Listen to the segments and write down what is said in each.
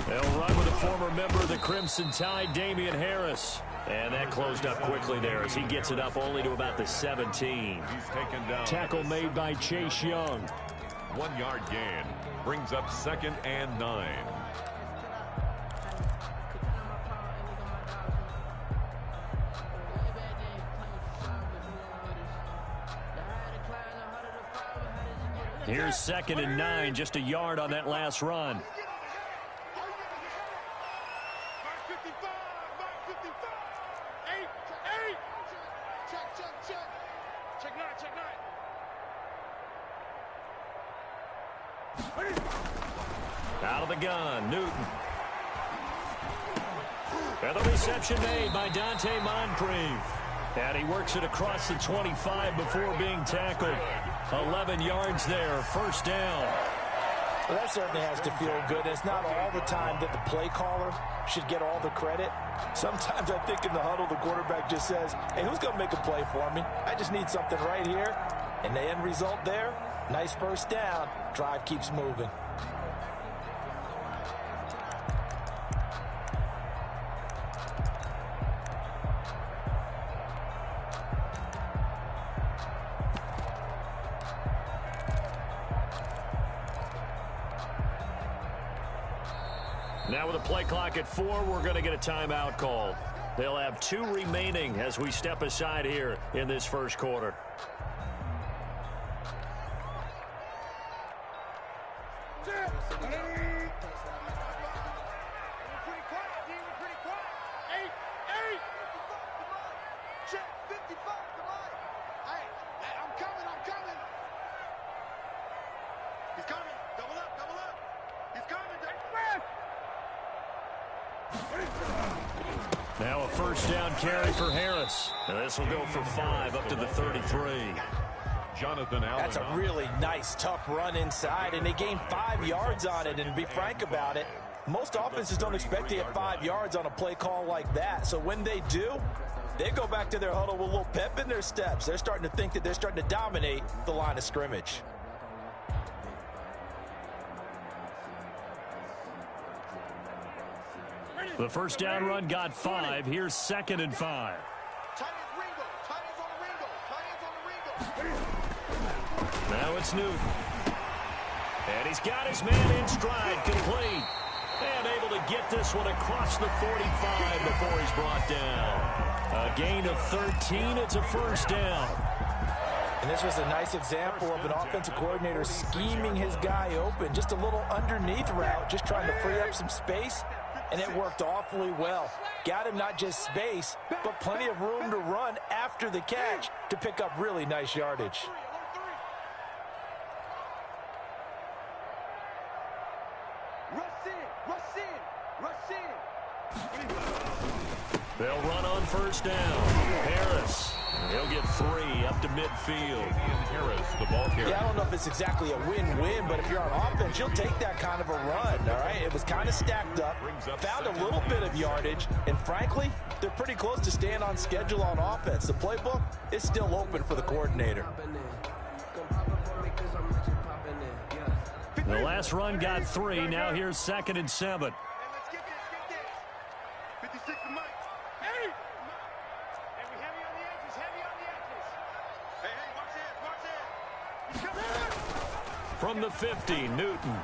They'll run with a former member of the Crimson Tide, Damian Harris. And that closed up quickly there as he gets it up only to about the 17. He's taken down. Tackle made by Chase Young. 1 yard gain. Brings up 2nd and 9. Here's 2nd and 9, just a yard on that last run. Out of the gun, Newton. And the reception made by Dante Moncrief. And he works it across the 25 before being tackled. 11 yards there, first down. Well, that certainly has to feel good. It's not all the time that the play caller should get all the credit. Sometimes I think in the huddle, the quarterback just says, hey, who's going to make a play for me? I just need something right here. And the end result there, nice first down. Drive keeps moving. Now with a play clock at 4, we're going to get a timeout call. They'll have 2 remaining as we step aside here in this first quarter. Now a first down carry for Harris. And this will go for 5 up to the 33. Jonathan Allen. That's a really nice, tough run inside, and they gained 5 yards on it. And to be frank about it, most offenses don't expect to get 5 yards on a play call like that. So when they do, they go back to their huddle with a little pep in their steps. They're starting to think that they're starting to dominate the line of scrimmage. The first down run got 5. Here's 2nd and 5. Now it's Newton. And he's got his man in stride, complete. And able to get this one across the 45 before he's brought down. A gain of 13. It's a first down. And this was a nice example of an offensive coordinator scheming his guy open. Just a little underneath route, just trying to free up some space. And it worked awfully well. Got him not just space, but plenty of room to run after the catch to pick up really nice yardage. They'll run on first down. Harris, he'll get 3 up to midfield. Harris, the ball carrier. Yeah, I don't know if it's exactly a win-win, but if you're on offense, you'll take that kind of a run, all right? It was kind of stacked up, found a little bit of yardage, and frankly, they're pretty close to staying on schedule on offense. The playbook is still open for the coordinator. The last run got 3. Now here's 2nd and 7. From the 50, Newton.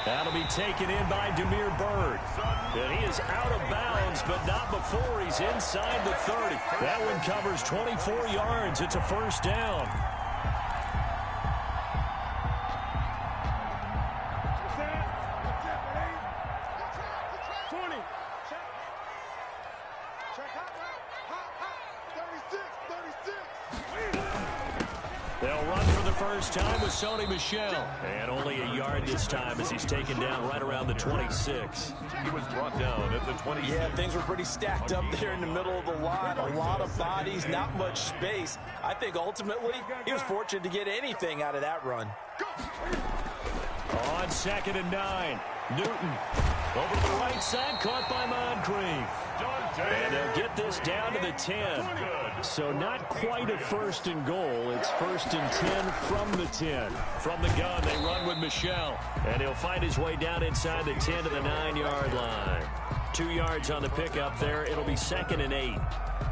That'll be taken in by Demir Bird. And he is out of bounds, but not before he's inside the 30. That one covers 24 yards. It's a first down. They'll run for the first time with Sony Michel. And only a yard this time as he's taken down right around the 26. He was brought down at the 26. Yeah, things were pretty stacked up there in the middle of the line. A lot of bodies, not much space. I think ultimately he was fortunate to get anything out of that run. On 2nd and 9, Newton over to the right side, caught by Moncrief. And they'll get this down to the 10. So not quite a 1st and goal. It's 1st and 10 from the 10. From the gun, they run with Michel. And he'll find his way down inside the 10 to the 9-yard line. 2 yards on the pickup there. It'll be 2nd and 8.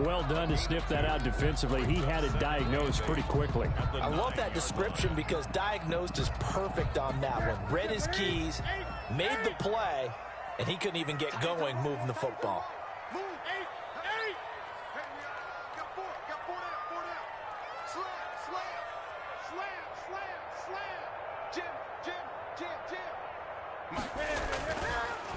Well done to sniff that out defensively. He had it diagnosed pretty quickly. I love that description because diagnosed is perfect on that one. Read his keys, made the play, and he couldn't even get going moving the football.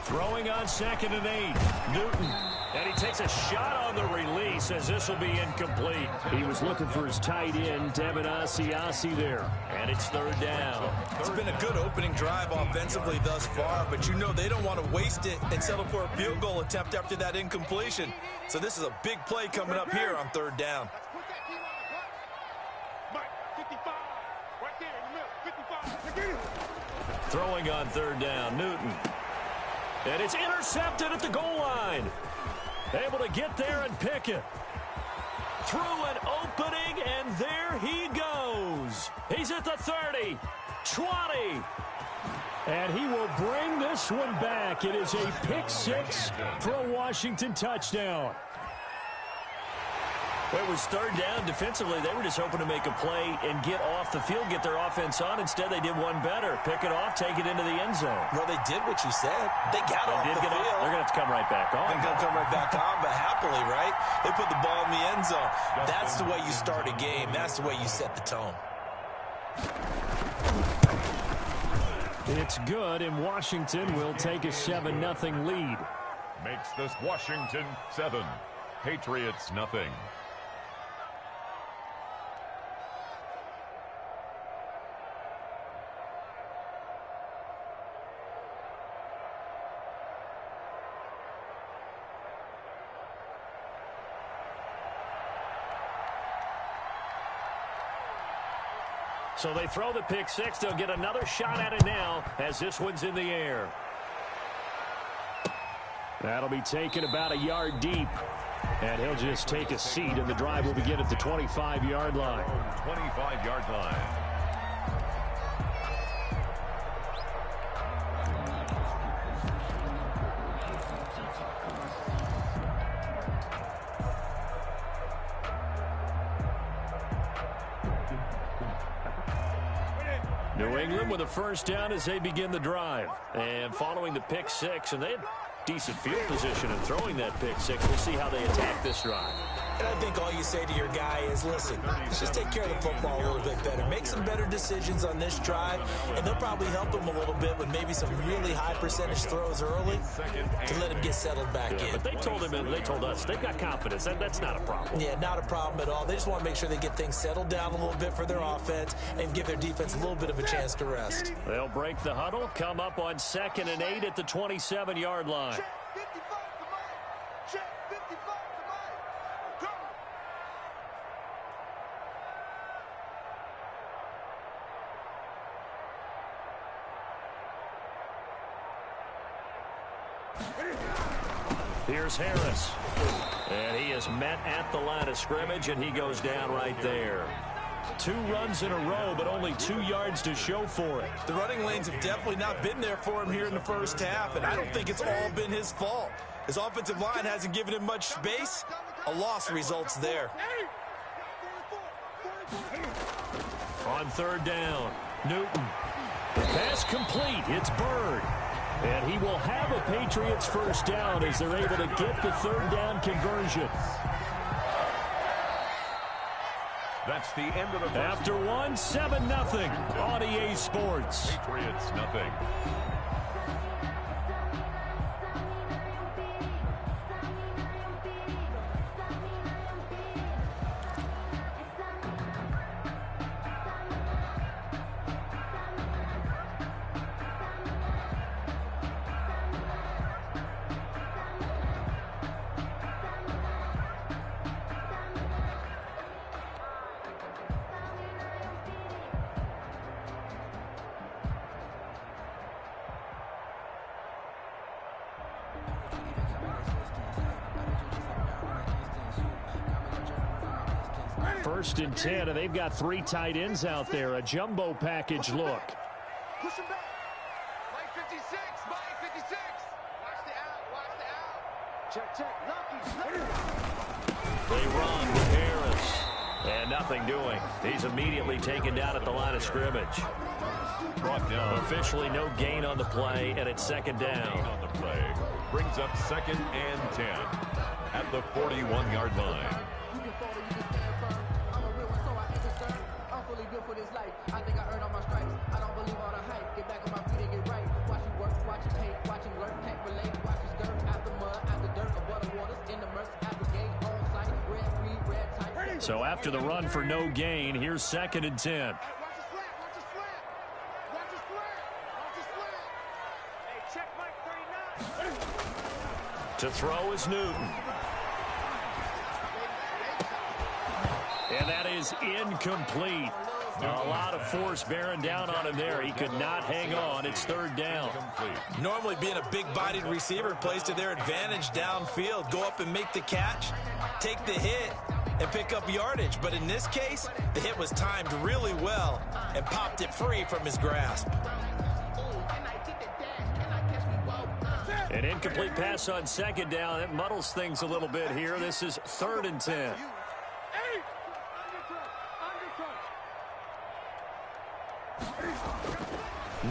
Throwing on 2nd and 8. Newton. And he takes a shot on the release as this will be incomplete. He was looking for his tight end, Devin Asiasi there. And it's 3rd down. It's been a good opening drive offensively thus far, but you know they don't want to waste it and settle for a field goal attempt after that incompletion. So this is a big play coming up here on 3rd down. Throwing on 3rd down, Newton. And it's intercepted at the goal line. Able to get there and pick it. Through an opening, and there he goes. He's at the 30, 20. And he will bring this one back. It is a pick 6 for a Washington touchdown. It was 3rd down. Defensively, they were just hoping to make a play and get off the field, get their offense on. Instead, they did one better. Pick it off, take it into the end zone. Well, they did what you said. They got off the field. They're going to have to come right back on. They're going to come right back on, but happily, right? They put the ball in the end zone. That's the way you start a game. That's the way you set the tone. It's good, and Washington will take a 7-0 lead. Makes this Washington 7, Patriots nothing. So they throw the pick 6. They'll get another shot at it now as this one's in the air. That'll be taken about a yard deep. And he'll just take a seat, and the drive will begin at the 25-yard line. 25-yard line. New England with a 1st down as they begin the drive. And following the pick 6, and they had decent field position in throwing that pick 6. We'll see how they attack this drive. And I think all you say to your guy is, listen, let's just take care of the football a little bit better. Make some better decisions on this drive, and they'll probably help him a little bit with maybe some really high percentage throws early to let him get settled back in. But they told him, and they told us, they've got confidence. That's not a problem. Yeah, not a problem at all. They just want to make sure they get things settled down a little bit for their offense and give their defense a little bit of a chance to rest. They'll break the huddle, come up on 2nd and 8 at the 27-yard line. Here's Harris. And he is met at the line of scrimmage, and he goes down right there. 2 runs in a row, but only 2 yards to show for it. The running lanes have definitely not been there for him here in the 1st half, and I don't think it's all been his fault. His offensive line hasn't given him much space. A loss results there. On 3rd down, Newton. The pass complete. It's Bird. And he will have a Patriots 1st down as they're able to get the 3rd down conversion. That's the end of the first. After one, 7-0 on EA Sports. Patriots nothing. First and 10, and they've got 3 tight ends out there. A jumbo package look. Push him back. Mike 56. Mike 56. Watch the out. Watch the out. Check, check. Lucky. They run with Harris. And nothing doing. He's immediately taken down at the line of scrimmage. Brought down. Officially no gain on the play, and it's second down. On the play. Brings up 2nd and 10 at the 41-yard line. I think I earned all my stripes. I don't believe all the hype. Get back on my feet and get right. Watch him work, watch him hate, watch him learn, can't relate. Watch him skirt out the mud, out the dirt, above the waters, in the mercy, at the gate, on site, red, green, red, tight. So after the run for no gain, here's 2nd and 10. Watch his flat. Watch his flat. Watch his flat. Watch his flat. Hey, check Mike 39. To throw is Newton. And that is incomplete. A lot of force bearing down on him there. He could not hang on. It's 3rd down. Normally being a big-bodied receiver plays to their advantage downfield. Go up and make the catch, take the hit, and pick up yardage. But in this case, the hit was timed really well and popped it free from his grasp. An incomplete pass on 2nd down. It muddles things a little bit here. This is 3rd and 10.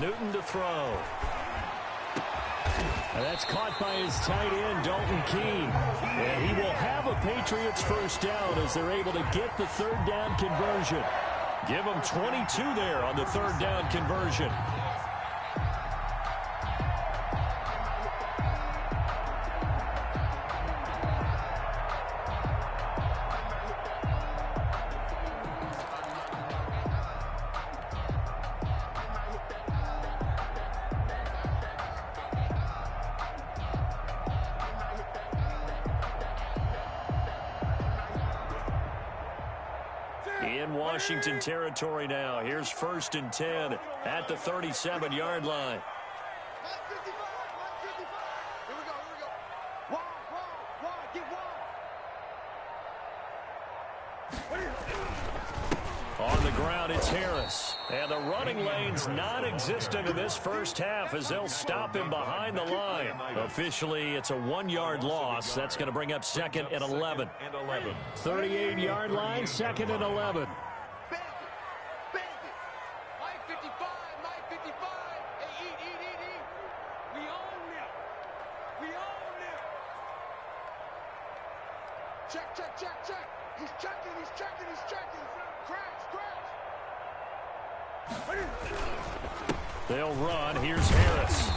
Newton to throw. And that's caught by his tight end, Dalton Keene. And he will have a Patriots first down as they're able to get the 3rd down conversion. Give them 22 there on the 3rd down conversion. In Washington territory now. Here's 1st and 10 at the 37-yard line. Here we go. Wide, get wide. On the ground, it's Harris. And the running lane's non-existent in this first half as they'll stop him behind the line. Officially, it's a 1-yard loss. That's going to bring up 2nd and 11. 38-yard line, 2nd and 11. Bang it. Mike 55. Hey, eat. We own them. Check. He's checking. Crash. They'll run. Here's Harris.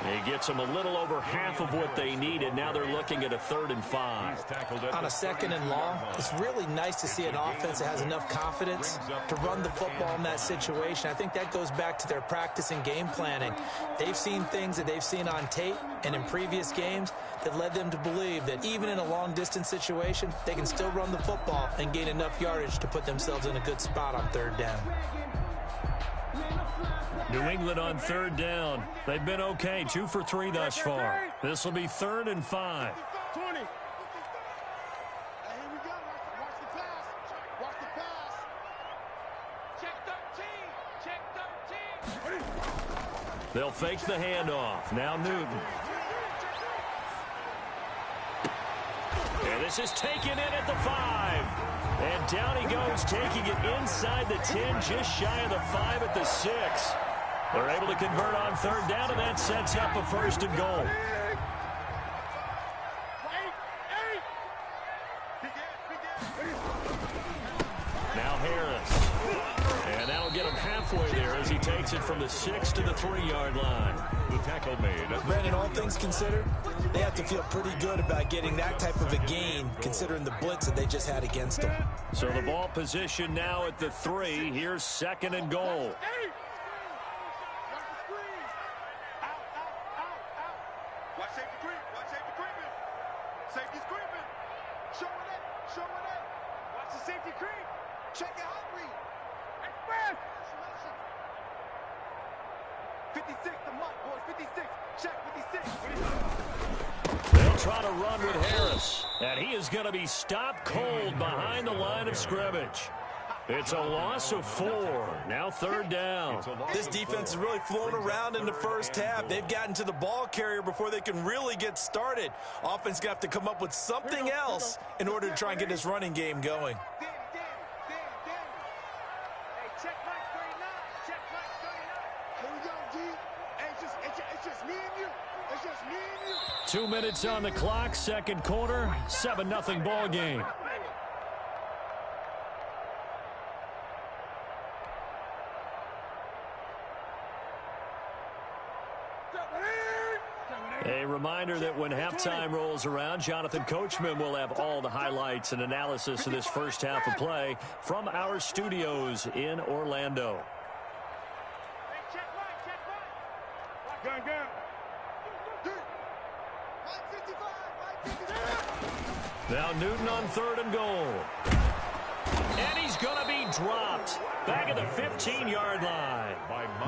He gets them a little over half of what they needed. Now they're looking at a 3rd and 5. On a 2nd and long, it's really nice to see an offense that has enough confidence to run the football in that situation. I think that goes back to their practice and game planning. They've seen things that they've seen on tape and in previous games that led them to believe that even in a long-distance situation, they can still run the football and gain enough yardage to put themselves in a good spot on 3rd down. New England on 3rd down. They've been okay, 2 for 3 thus far. This will be 3rd and 5. 20. Hey, here we go. Watch the pass. Check 13. They'll fake the handoff. Now Newton. And this is taken in at the 5. And down he goes, taking it inside the 10, just shy of the 5 at the 6. They're able to convert on 3rd down, and that sets up a 1st and goal. Now Harris. And that'll get him halfway there as he takes it from the 6 to the 3-yard line. The tackle made. Brandon, all things considered, they have to feel pretty good about getting that type of a gain, considering the blitz that they just had against them. So the ball position now at the 3. Here's 2nd and goal. Watch safety creep. Safety's creeping. Show it. Watch the safety creep. Check it out, read. Express. 56, the mark, boys. 56. Check 56. They'll try to run with Harris. And he is going to be stopped cold behind the line of scrimmage. It's a loss of 4. Now 3rd down. This defense is really flown around in the first half. They've gotten to the ball carrier before they can really get started. Offense going to have to come up with something else in order to try and get this running game going. Hey, check Mike 39. Check Mike 39. Here we go, D. Hey, it's just me and you. It's just me and you. 2 minutes on the clock, second quarter, 7-0 ball game. A reminder that when halftime rolls around, Jonathan Coachman will have all the highlights and analysis of this first half of play from our studios in Orlando. Hey, check Mike. Gun. 155. Now Newton on 3rd and goal. And he's going to be dropped back at the 15-yard line.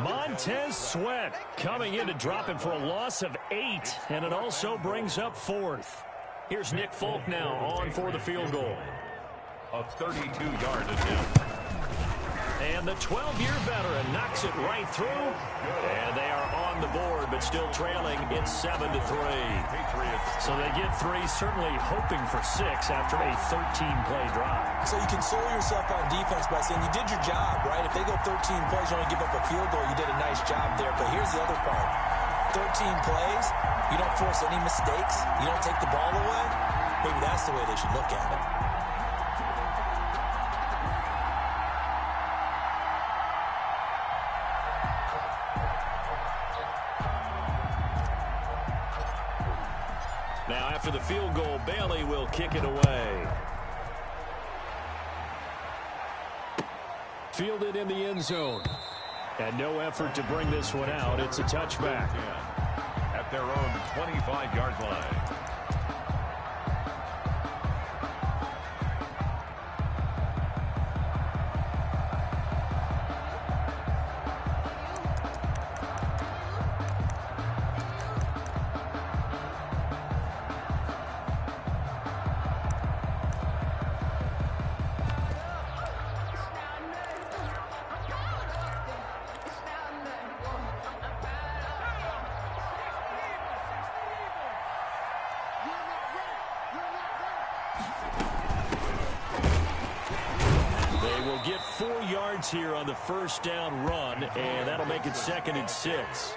Montez Sweat coming in to drop him for a loss of 8, and it also brings up 4th. Here's Nick Folk now on for the field goal. A 32-yard attempt. And the 12-year veteran knocks it right through. And they are on the board, but still trailing. It's 7-3. So they get 3, certainly hoping for 6 after a 13-play drive. So you console yourself on defense by saying you did your job, right? If they go 13 plays, you only give up a field goal, you did a nice job there. But here's the other part. 13 plays, you don't force any mistakes, you don't take the ball away. Maybe that's the way they should look at it. Now after the field goal, Bailey will kick it away. Fielded in the end zone. And no effort to bring this one out. It's a touchback. At their own 25-yard line. Get 4 yards here on the first down run, and that'll make it 2nd and 6.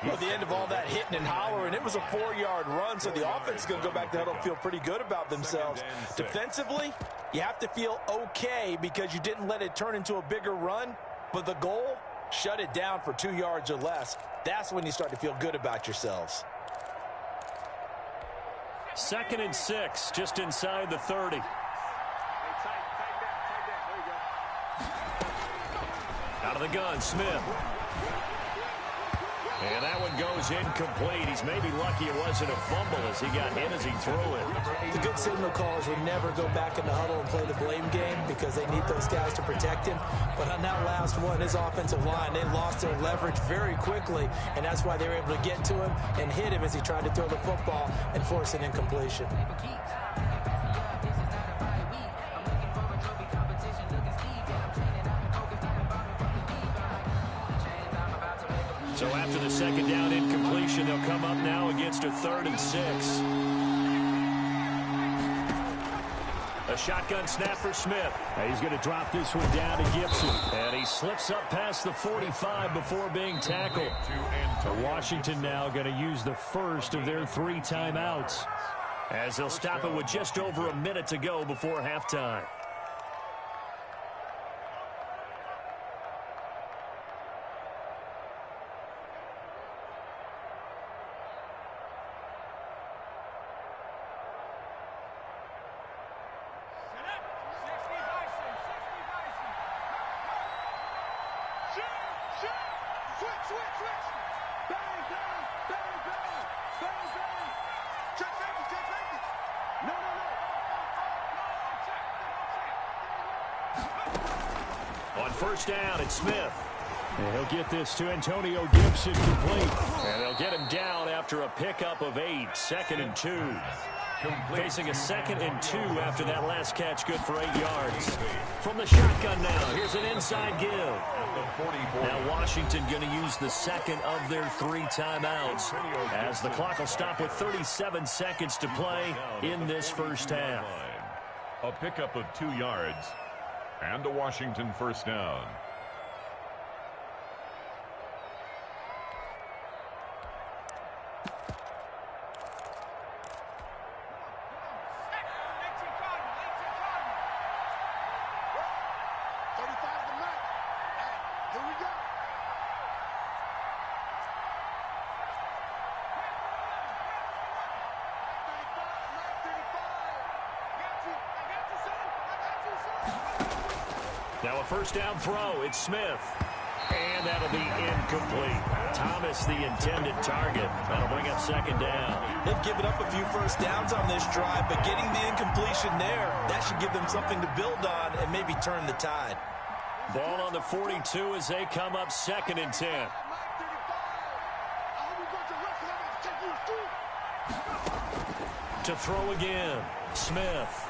Well, at the end of all that hitting and hollering, it was a 4-yard run, so the offense is going to go back to huddle and feel pretty good about themselves. Defensively, you have to feel okay because you didn't let it turn into a bigger run, but the goal, shut it down for 2 yards or less. That's when you start to feel good about yourselves. 2nd and 6, just inside the 30. Out of the gun, Smith. And that one goes incomplete. He's maybe lucky it wasn't a fumble as he got hit as he threw it. The good signal callers would never go back in the huddle and play the blame game because they need those guys to protect him. But on that last one, his offensive line, they lost their leverage very quickly, and that's why they were able to get to him and hit him as he tried to throw the football and force an incompletion. So after the second down incompletion, they'll come up now against a 3rd and 6. A shotgun snap for Smith. He's going to drop this one down to Gibson. And he slips up past the 45 before being tackled. So Washington now going to use the first of their 3 timeouts, as they'll stop it with just over a minute to go before halftime. On first down, it's Smith. And he'll get this to Antonio Gibson complete. And they'll get him down after a pickup of 8. 2nd and 2. Facing a 2nd and 2 after that last catch, good for 8 yards. From the shotgun now, here's an inside give. Now Washington going to use the second of their 3 timeouts as the clock will stop with 37 seconds to play in this first half. A pickup of 2 yards and a Washington first down. Now a first down throw. It's Smith. And that'll be incomplete. Thomas, the intended target. That'll bring up 2nd down. They've given up a few first downs on this drive, but getting the incompletion there, that should give them something to build on and maybe turn the tide. Ball on the 42 as they come up 2nd and 10. To throw again. Smith.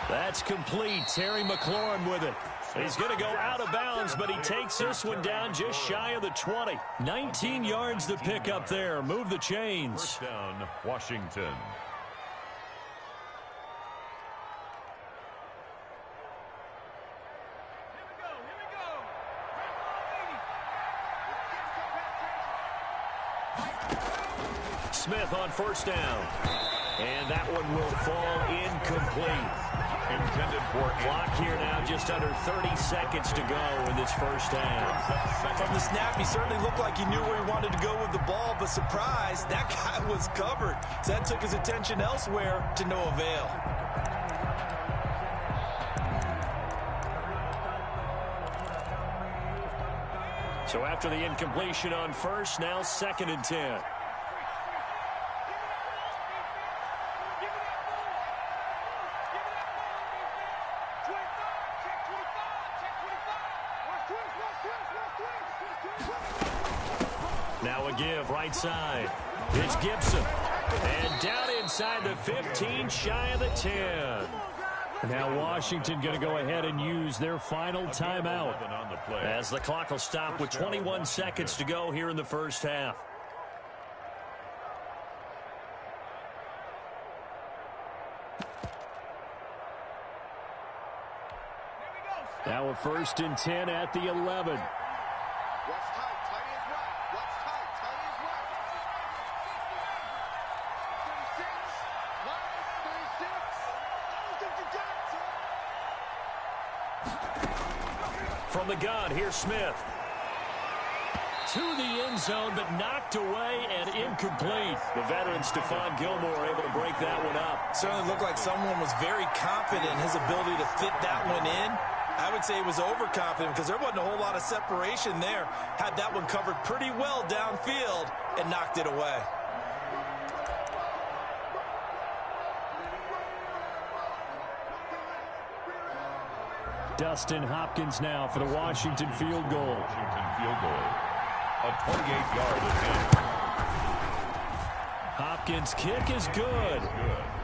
That's complete. Terry McLaurin with it. He's going to go out of bounds, but he takes this one down just shy of the 20. 19 yards to pick up there. Move the chains. First down, Washington. Smith on first down. And that one will fall incomplete. Intended for clock here now, just under 30 seconds to go in this first half. From the snap, he certainly looked like he knew where he wanted to go with the ball, but surprise, that guy was covered. So that took his attention elsewhere to no avail. So after the incompletion on first, now 2nd and 10. Now a give right side. It's Gibson. And down inside the 15, shy of the 10. Now Washington going to go ahead and use their final timeout as the clock will stop with 21 seconds to go here in the first half. Now a 1st and 10 at the 11. From the gun, here's Smith. To the end zone, but knocked away and incomplete. The veteran Stephon Gilmore able to break that one up. Certainly looked like someone was very confident in his ability to fit that one in. I would say he was overconfident because there wasn't a whole lot of separation there. Had that one covered pretty well downfield and knocked it away. Dustin Hopkins now for the Washington field goal. Washington field goal. A 28-yard attempt. Hopkins' kick is good.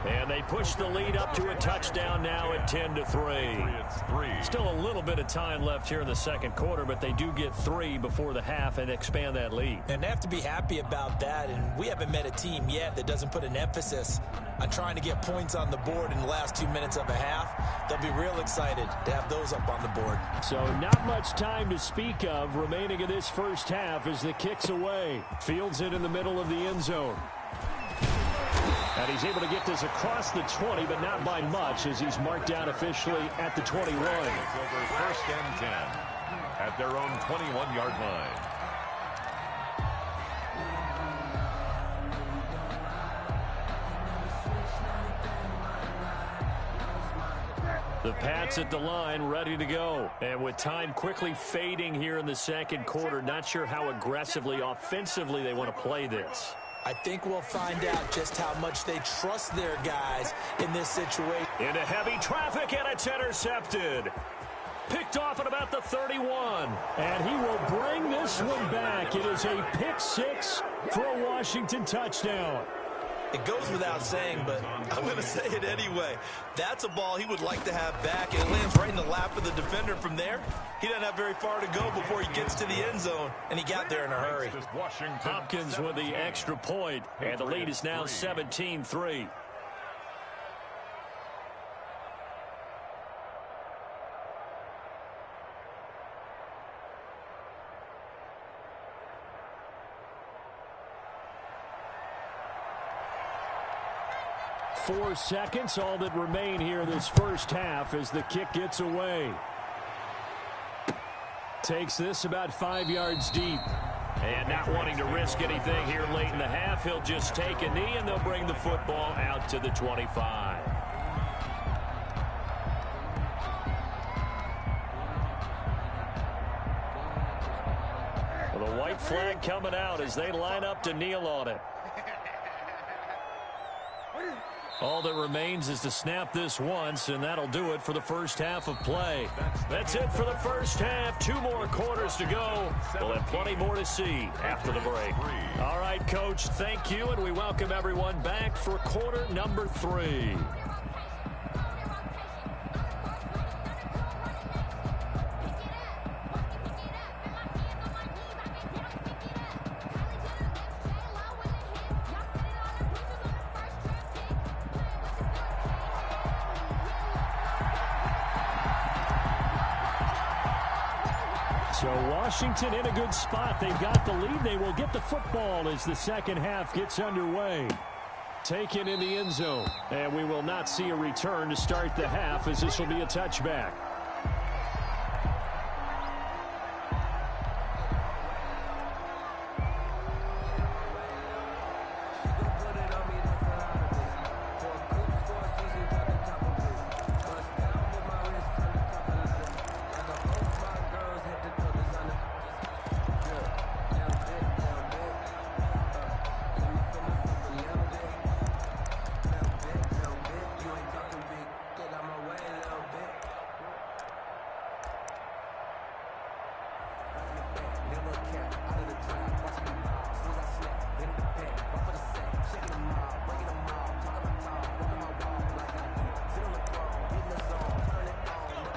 And they push the lead up to a touchdown now at 10-3. Still a little bit of time left here in the second quarter, but they do get 3 before the half and expand that lead. And they have to be happy about that. And we haven't met a team yet that doesn't put an emphasis on trying to get points on the board in the last 2 minutes of a half. They'll be real excited to have those up on the board. So not much time to speak of remaining in this first half as the kick's away. Fields it in the middle of the end zone. And he's able to get this across the 20, but not by much as he's marked down officially at the 21. Over 1st and 10 at their own 21-yard line. The Pats at the line, ready to go. And with time quickly fading here in the second quarter, not sure how aggressively, offensively they want to play this. I think we'll find out just how much they trust their guys in this situation. Into heavy traffic, and it's intercepted. Picked off at about the 31. And he will bring this one back. It is a pick six for a Washington touchdown. It goes without saying, but I'm going to say it anyway. That's a ball he would like to have back, and it lands right in the lap of the defender from there. He doesn't have very far to go before he gets to the end zone, and he got there in a hurry. Hopkins with the extra point, and the lead is now 17-3. Four seconds, all that remain here this first half as the kick gets away. Takes this about 5 yards deep. And not wanting to risk anything here late in the half, he'll just take a knee and they'll bring the football out to the 25. Well, the white flag coming out as they line up to kneel on it. All that remains is to snap this once, and that'll do it for the first half of play. That's it for the first half. 2 more quarters to go. We'll have plenty more to see after the break. All right, Coach, thank you, and we welcome everyone back for quarter number 3. So Washington in a good spot. They've got the lead. They will get the football as the second half gets underway. Taken in the end zone. And we will not see a return to start the half as this will be a touchback.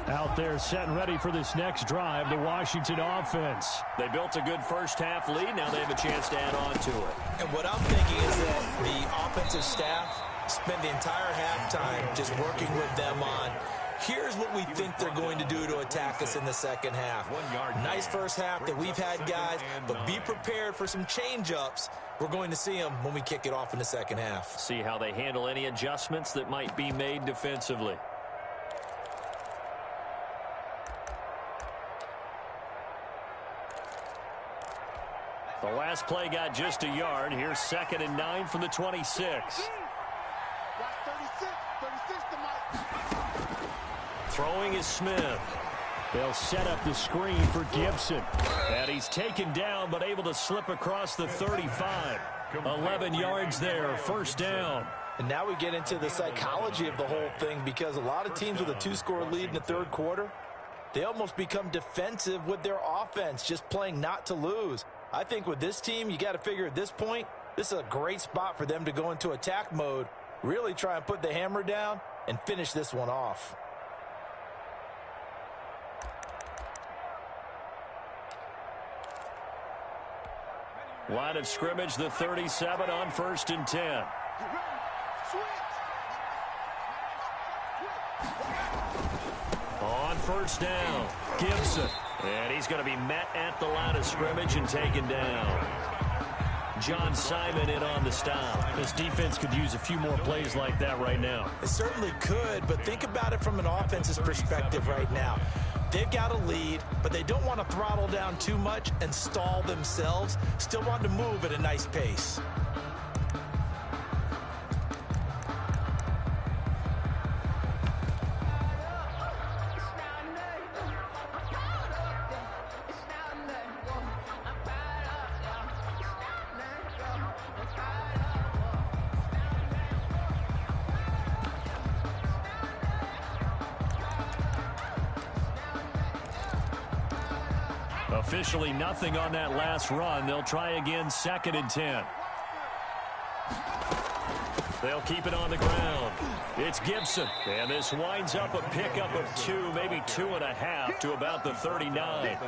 Out there set and ready for this next drive, the Washington offense. They built a good first half lead. Now they have a chance to add on to it. And what I'm thinking is that the offensive staff spent the entire halftime just working with them on, here's what we think they're going to do to attack us in the second half. Nice first half that we've had, guys, but be prepared for some change-ups. We're going to see them when we kick it off in the second half. See how they handle any adjustments that might be made defensively. The last play got just a yard. Here's 2nd and 9 from the 26. Throwing is Smith. They'll set up the screen for Gibson. And he's taken down but able to slip across the 35. 11 yards there, first down. And now we get into the psychology of the whole thing, because a lot of teams with a 2-score lead in the third quarter, they almost become defensive with their offense, just playing not to lose. I think with this team, you got to figure at this point, this is a great spot for them to go into attack mode, really try and put the hammer down and finish this one off. Line of scrimmage, the 37 on 1st and 10. On first down, Gibson. And he's going to be met at the line of scrimmage and taken down. John Simon in on the stop. This defense could use a few more plays like that right now. It certainly could, but think about it from an offense's perspective right now. They've got a lead, but they don't want to throttle down too much and stall themselves. Still want to move at a nice pace. Officially nothing on that last run. They'll try again, 2nd and 10. They'll keep it on the ground. It's Gibson. And this winds up a pickup of 2, maybe 2.5 to about the 39.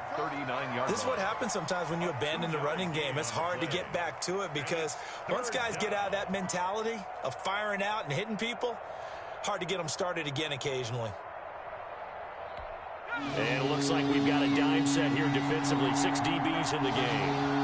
This is what happens sometimes when you abandon the running game. It's hard to get back to it because once guys get out of that mentality of firing out and hitting people, hard to get them started again occasionally. And it looks like we've got a dime set here defensively. 6 DBs in the game.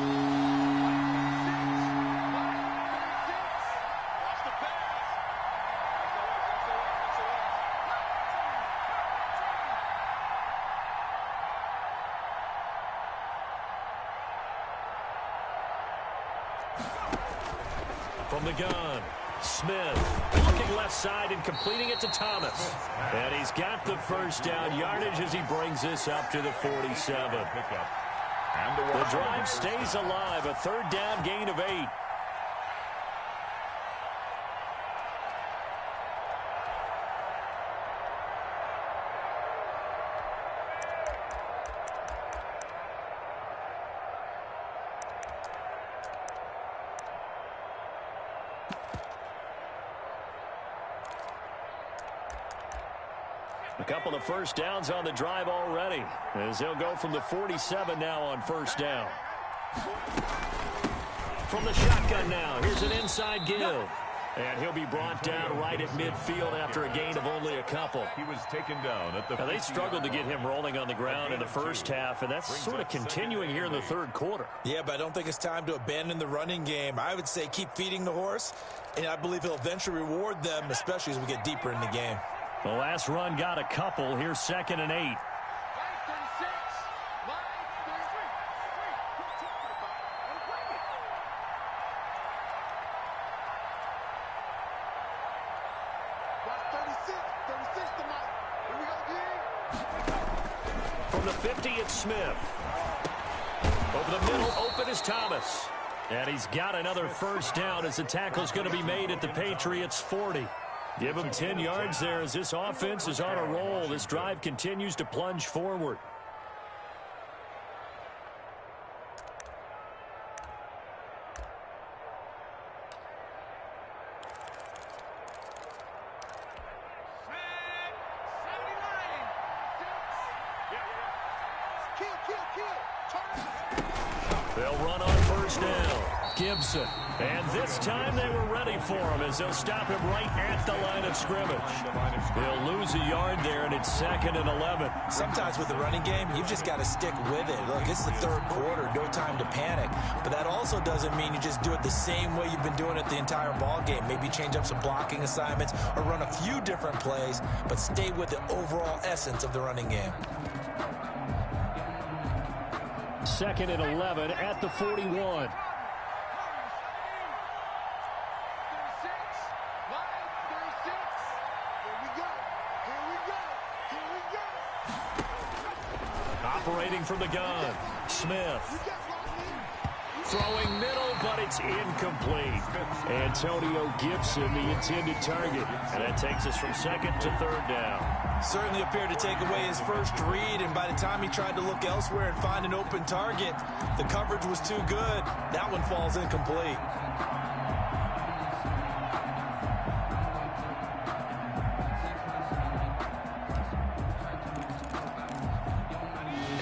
From the gun, Smith looking left side and completing it to Thomas. And he's got the first down yardage as he brings this up to the 47. The drive stays alive, a 3rd down gain of 8. A couple of first downs on the drive already, as they'll go from the 47 now on 1st down. From the shotgun now, here's an inside give. And he'll be brought down right at midfield after a gain of only a couple. He was taken down at the. Now, they struggled to get him rolling on the ground in the first half, and that's sort of continuing here in the 3rd quarter. Yeah, but I don't think it's time to abandon the running game. I would say keep feeding the horse, and I believe he'll eventually reward them, especially as we get deeper in the game. The last run got a couple. Here's 2nd and 8. From the 50, it's Smith. Over the middle, open is Thomas. And he's got another first down as the tackle's going to be made at the Patriots' 40. Give him 10 yards there as this offense is on a roll. This drive continues to plunge forward. They'll run on first down. Gibson. And this time they were ready for him as they'll stop him right at the line of scrimmage. They'll lose a yard there, and it's 2nd and 11. Sometimes with the running game, you've just got to stick with it. Look, it's the 3rd quarter, no time to panic. But that also doesn't mean you just do it the same way you've been doing it the entire ball game. Maybe change up some blocking assignments or run a few different plays, but stay with the overall essence of the running game. 2nd and 11 at the 41. Operating from the gun, Smith. Throwing middle, but it's incomplete. Antonio Gibson, the intended target. And that takes us from 2nd to 3rd down. Certainly appeared to take away his first read, and by the time he tried to look elsewhere and find an open target, the coverage was too good. That one falls incomplete.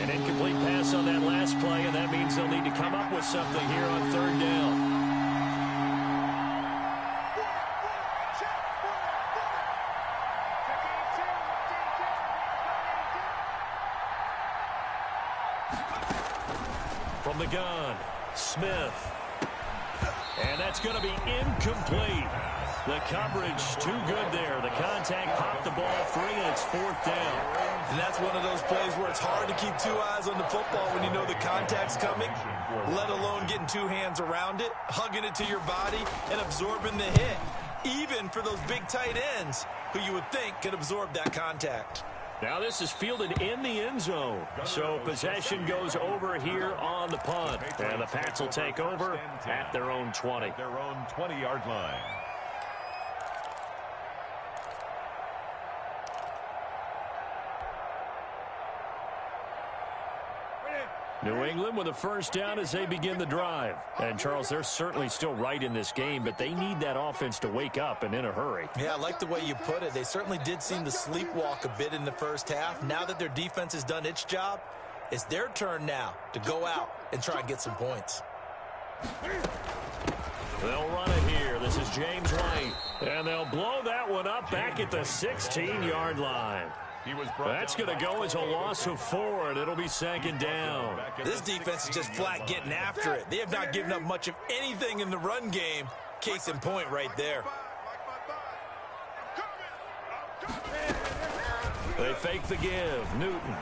An incomplete pass on that last play, and that means they'll need to come up with something here on 3rd down. From the gun, Smith. And that's going to be incomplete. The coverage too good there. The contact popped the ball free, and it's 4th down. And that's one of those plays where it's hard to keep 2 eyes on the football when you know the contact's coming, let alone getting 2 hands around it, hugging it to your body, and absorbing the hit, even for those big tight ends who you would think could absorb that contact. Now this is fielded in the end zone. So possession goes over here on the punt. And the Pats will take over at their own 20. Their own 20-yard line. New England with a first down as they begin the drive. And, Charles, they're certainly still right in this game, but they need that offense to wake up and in a hurry. Yeah, I like the way you put it. They certainly did seem to sleepwalk a bit in the first half. Now that their defense has done its job, it's their turn now to go out and try and get some points. They'll run it here. This is James White. And they'll blow that one up back at the 16-yard line. That's going to go as a loss of 4, and it'll be second down. This defense is just flat getting after it. They have not given up much of anything in the run game. Case in point right there. They fake the give. Newton.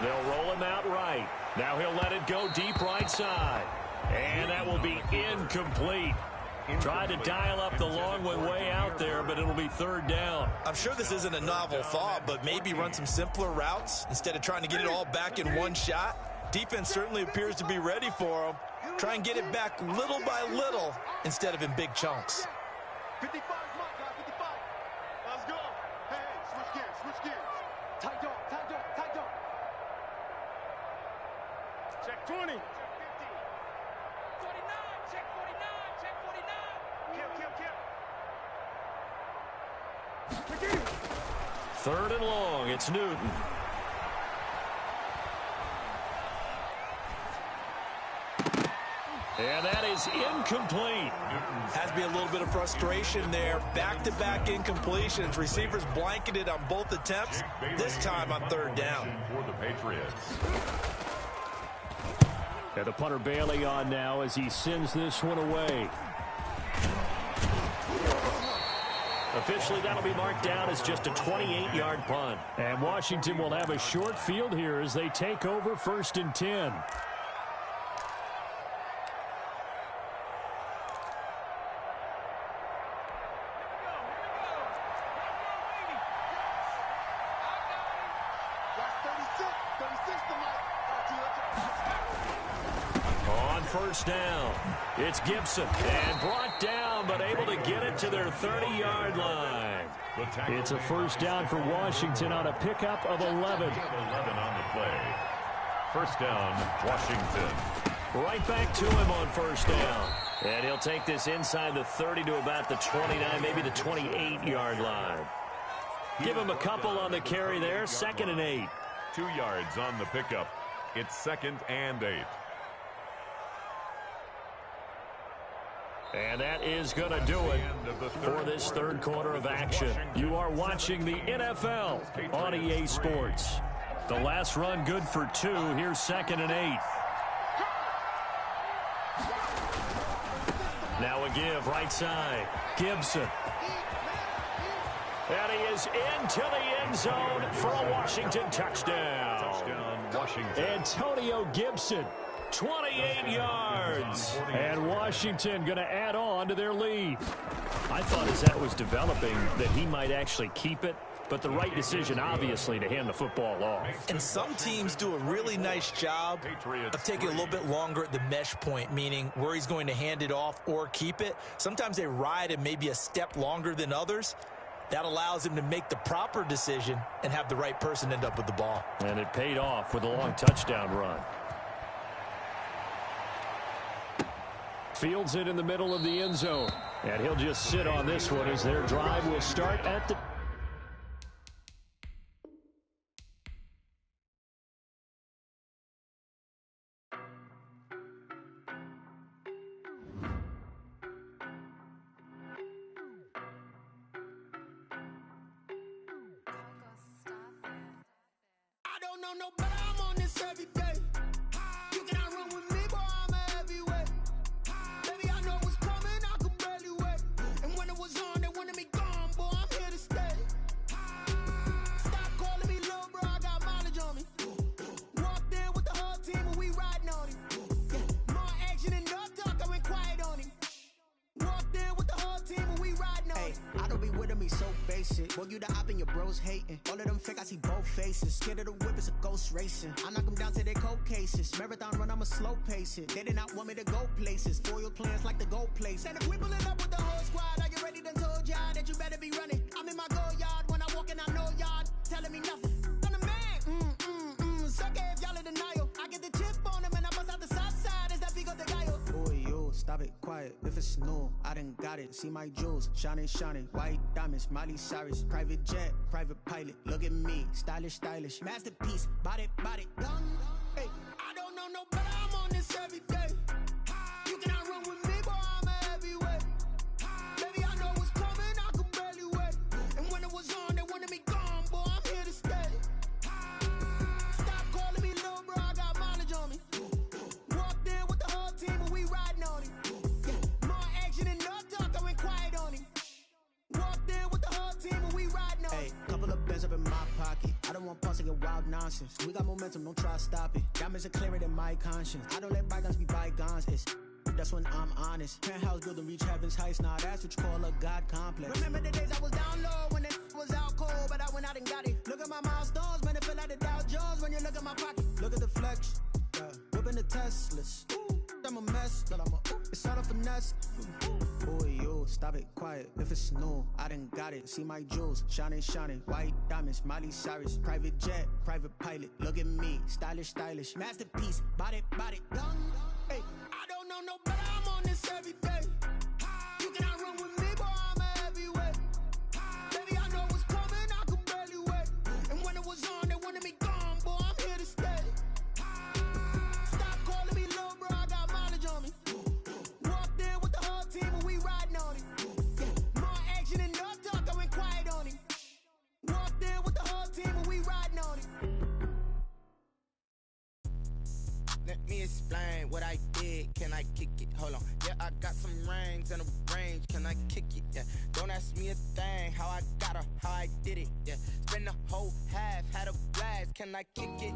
They'll roll him out right. Now he'll let it go deep right side. And that will be incomplete. Tried to dial up the long one way out there, but it'll be third down. I'm sure this isn't a novel thought, but maybe run some simpler routes instead of trying to get it all back in one shot. Defense certainly appears to be ready for them. Try and get it back little by little instead of in big chunks. 55 is my guy, 55. Let's go. Hey, switch gears, switch gears. Tight dog, tight dog, tight dog. Check 20. Check 50. 49, check 49, check 49. Kill. Third and long. It's Newton. And that is incomplete. Has to be a little bit of frustration there. Back-to-back incompletions. Receivers blanketed on both attempts. This time on third down. For the Patriots. And the punter Bailey on now as he sends this one away. Officially, that'll be marked down as just a 28-yard punt. And Washington will have a short field here as they take over 1st and 10. On first down, it's Gibson. And brought down, but able to get it to their 30-yard line. It's a first down for Washington on a pickup of 11. 11 on the play. First down, Washington. Right back to him on first down. And he'll take this inside the 30 to about the 29, maybe the 28-yard line. Give him a couple on the carry there, 2nd and 8. 2 yards on the pickup. It's 2nd and 8. And that is going to do it for this third quarter of action. You are watching the NFL on EA Sports. The last run good for 2. Here's 2nd and 8. Now a give right side. Gibson. And he is into the end zone for a Washington touchdown. Touchdown, Washington. Antonio Gibson. 28 yards. And Washington going to add on to their lead. I thought as that was developing that he might actually keep it, but the right decision, obviously, to hand the football off. And some teams do a really nice job of taking a little bit longer at the mesh point, meaning where he's going to hand it off or keep it. Sometimes they ride him maybe a step longer than others. That allows him to make the proper decision and have the right person end up with the ball. And it paid off with a long touchdown run. Fields it in the middle of the end zone. And he'll just sit on this one as their drive will start at the... I don't know no better, I'm on this every day. You cannot run with me, boy, I'm a heavyweight. Baby, I know what's coming, I could barely wait. And when it was on, they wanted me gone, boy, I'm here to stay. Stop calling me little bro, I got mileage on me. Walked in with the whole team and we riding on him. Yeah, more action and no talk, I went quiet on him. Walked in with the whole team and we riding on him. I don't be with me so basic. Boy, you the op and your bros hating. All of them fake, I see both faces. Scared of the whip, it's a ghost racing. I knock them down to their cold cases. Marathon run, I'ma slow pace it. They did not want me to go places. Foil plans like the go place. And if we pulling up with the whole squad, are you ready? Done told y'all that you better be running. I'm in my go yard when I walk in, I know y'all telling me nothing. I'm the man, sucker if y'all in denial. I get the chip on him. it's new, I done got it. See my jewels, shining, shining. White diamonds, Miley Cyrus. Private jet, private pilot. Look at me, stylish, stylish. Masterpiece, body, body. Hey, I don't know no better, I'm on this every day. You cannot run with me, boy, I'm a heavyweight. Baby, I know what's coming, I could barely wait. And when it was on, they wanted me gone, boy, I'm here to stay. Stop calling me little bro, I got mileage on me. Walked in with the whole team and we riding on him. More action and no talk, I went quiet on him. Walked in with the whole team and we riding on him. hey, couple of bands up in my pocket. I don't want pause to get wild nonsense. We got momentum, don't try to stop it. Diamonds are clearer than my conscience. I don't let bygones be bygones. That's when I'm honest. Penthouse building, reach heaven's heights. Nah, that's what you call a God complex. Remember the days I was down low when it was out cold, but I went out and got it. Look at my milestones, man, it feel like the Dow Jones when you look at my pocket. Look at the flex, whipping the Teslas. I'm a mess, but it's all a finesse. Boy, you, stop it, quiet. If it's new, I done got it. See my jewels, shining, shining. White diamonds, Miley Cyrus. Private jet, private pilot. Look at me, stylish, stylish. Masterpiece, body, body. Hey, I don't know no better, I'm on this every day. You cannot run with me, boy, I'm a heavyweight. Baby, I know what's coming, I could barely wait. And when it was on, they wanted me gone, boy, I'm here to stay. Stop calling me little bro, I got mileage on me. Walked in with the whole team and we riding on him. More action and no talk, I went quiet on him. Walked in with the whole team and we riding on him. Let me explain what I did. Can I kick it? Hold on. Yeah, I got some rings and a range. Can I kick it? Yeah. Don't ask me a thing. How I got her, how I did it. Yeah. Spend the whole half, had a blast. Can I kick it?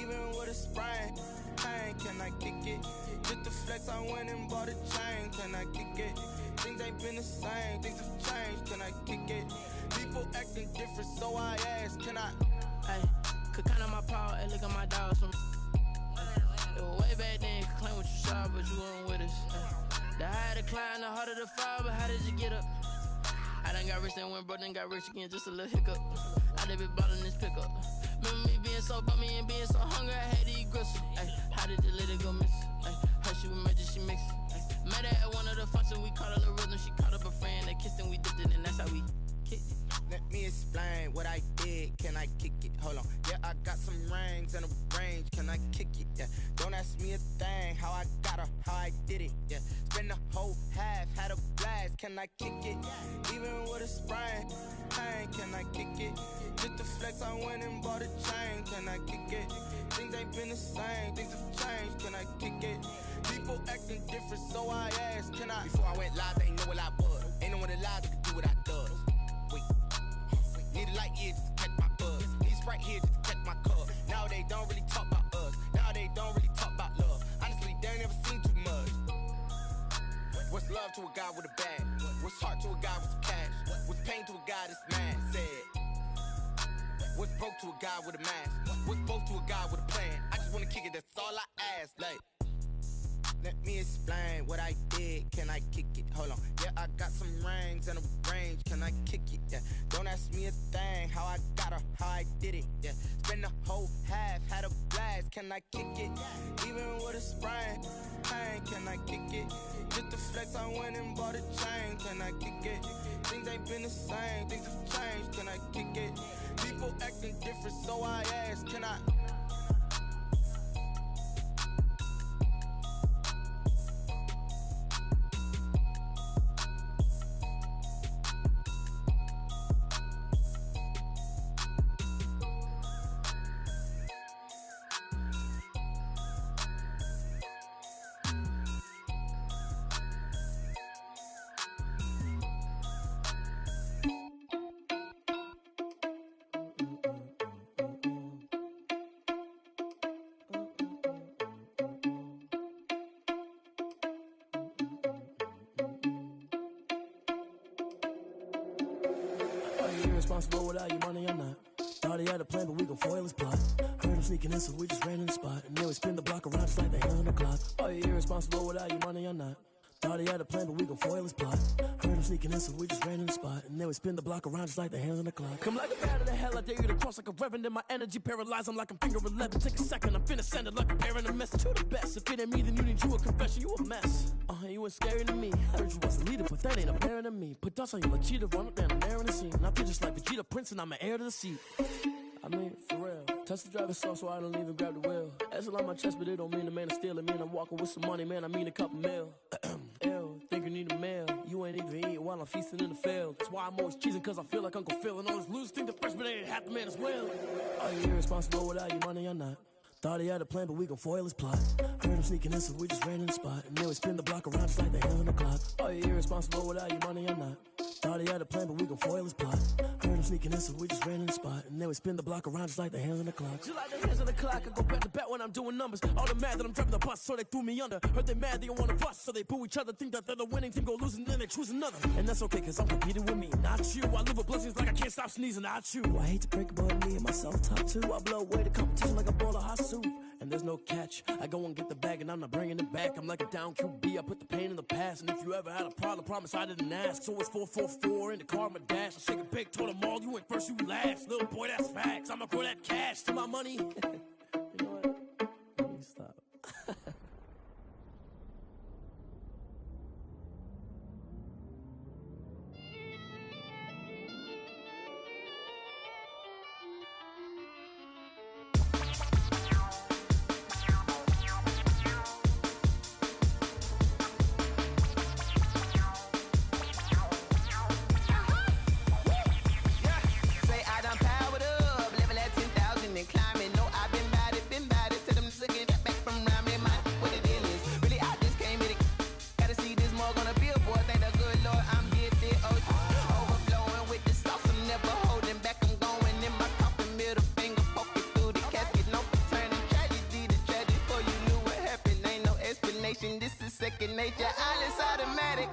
Even with a sprain. Pain, can I kick it? Just to flex, I went and bought a chain. Can I kick it? Things ain't been the same. Things have changed. Can I kick it? People acting different, so I ask. Can I? Hey, could count on my power. Hey, look at my dogs from. Way back then, could claim what you saw, but you weren't with us. The higher the climb, the harder the fall, but how did you get up? I done got rich and went broke, then got rich again, just a little hiccup. I done been ballin' this pickup. Remember me being so bummy and being so hungry, I had to eat gristle. Ay, how did you let it go miss? Ay, her she was magic, she mixed. Met her at one of the functions, we caught a little rhythm, she caught up a friend, they kissed and we dipped it, and that's how we kicked it. Let me explain what I did. Can I kick it? Hold on. Yeah, I got some rings and a range. Can I kick it? Yeah. Don't ask me a thing. How I got her, how I did it. Yeah. Spend the whole half, had a blast. Can I kick it? Even with a sprain. Pain, can I kick it? Just to flex, I went and bought a chain. Can I kick it? Things ain't been the same. Things have changed. Can I kick it? People acting different, so I asked. Can I? Before I went live, they ain't know what I was. Ain't no one alive that could do what I does. Wait. Need a light here just to catch my buzz. Need Sprite here just to catch my cup. Now they don't really talk about us. Now they don't really talk about love. Honestly, they ain't never seen too much. What's love to a guy with a bag? What's heart to a guy with some cash? What's pain to a guy that's mad? Said. What's broke to a guy with a mask? What's both to a guy with a plan? I just wanna kick it, that's all I ask. Like, let me explain what I did. Can I kick it? Hold on. Yeah, I got some rings and a range. Can I kick it? Yeah. Don't ask me a thing. How I got her, how I did it. Yeah. Spend the whole half, had a blast. Can I kick it? Even with a sprain. Pain, can I kick it? Just to flex, I went and bought a chain. Can I kick it? Things ain't been the same. Things have changed. Can I kick it? People acting different, so I ask. Can I? Irresponsible without your money or not. Thought he had a plan, but we gon' foil his plot. Heard him sneaking in, so we just ran in the spot. And then we spin the block around just like the hell on the clock. Are you irresponsible without your money or not? Thought he had a plan, but we gon' foil his plot. Heard him sneaking in, so we just ran in the spot. And then we spin the block around just like the hands on the clock. Come like a bat of the hell, I dare you to cross like a reverend. In my energy paralyzed, I'm like I'm finger 11. Take a second, I'm finna send it like a parent a message to the best. If it ain't me, then you need you a confession, you a mess. You ain't scary to me. Heard you was a leader, but that ain't apparent to me. Put dust on you like cheetah, run up down, I'm there in the scene. I feel just like Vegeta Prince, and I'm an heir to the seat. I mean, for real. Touch the driver's soft, so I don't even grab the wheel. That's a lot on my chest, but it don't mean the man is stealing. Mean I'm walking with some money, man, I mean a couple mil. Ew, think you need a meal. You ain't even eating while I'm feasting in the field. That's why I'm always cheesing, cause I feel like Uncle Phil. And all this losers think the freshman ain't half the man as well. Are you irresponsible without your money or not? Thought he had a plan, but we gon' foil his plot. Heard him sneaking in, so we just ran in the spot. And then we spin the block around just like the hands on the clock. Are you irresponsible without your money or not? Thought he had a plan, but we gon' foil his plot. Heard him sneaking in, so we just ran in the spot. And then we spin the block around just like the hands on the clock. Just like the hands on the clock, I go back to back when I'm doing numbers. All the mad that I'm driving the bus, so they threw me under. Heard they mad, they don't wanna bust, so they boo each other. Think that they're the winning team, go losing, then they choose another. And that's okay, cause I'm competing with me, not you. I live with blessings like I can't stop sneezing, not you. I hate to break it, but me and myself top two. I blow away the competition like a bowl of hot soup. And there's no catch. I go and get the bag and I'm not bringing it back. I'm like a down QB, I put the pain in the past. And if you ever had a problem, promise I didn't ask. So it's 444 in the car, my dash. I shake a big, told them all, you went first, you last. Little boy, that's facts. I'ma grow that cash to my money. You know what? Let me stop. Second nature, all is automatic.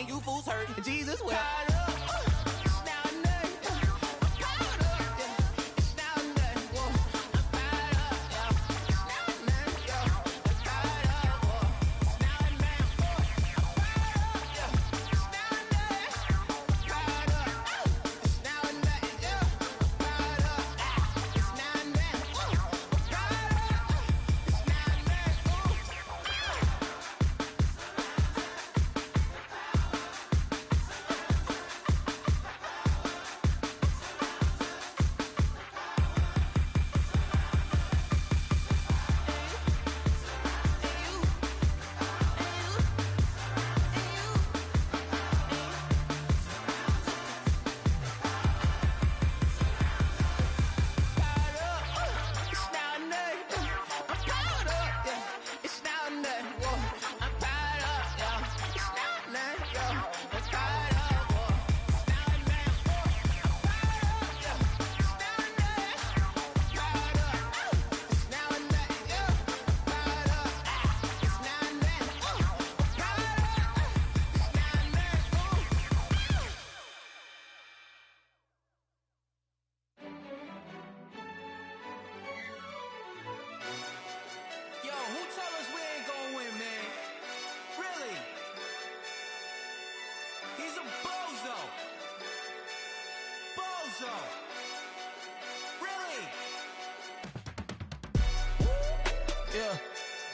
You fools hurt. Jesus will.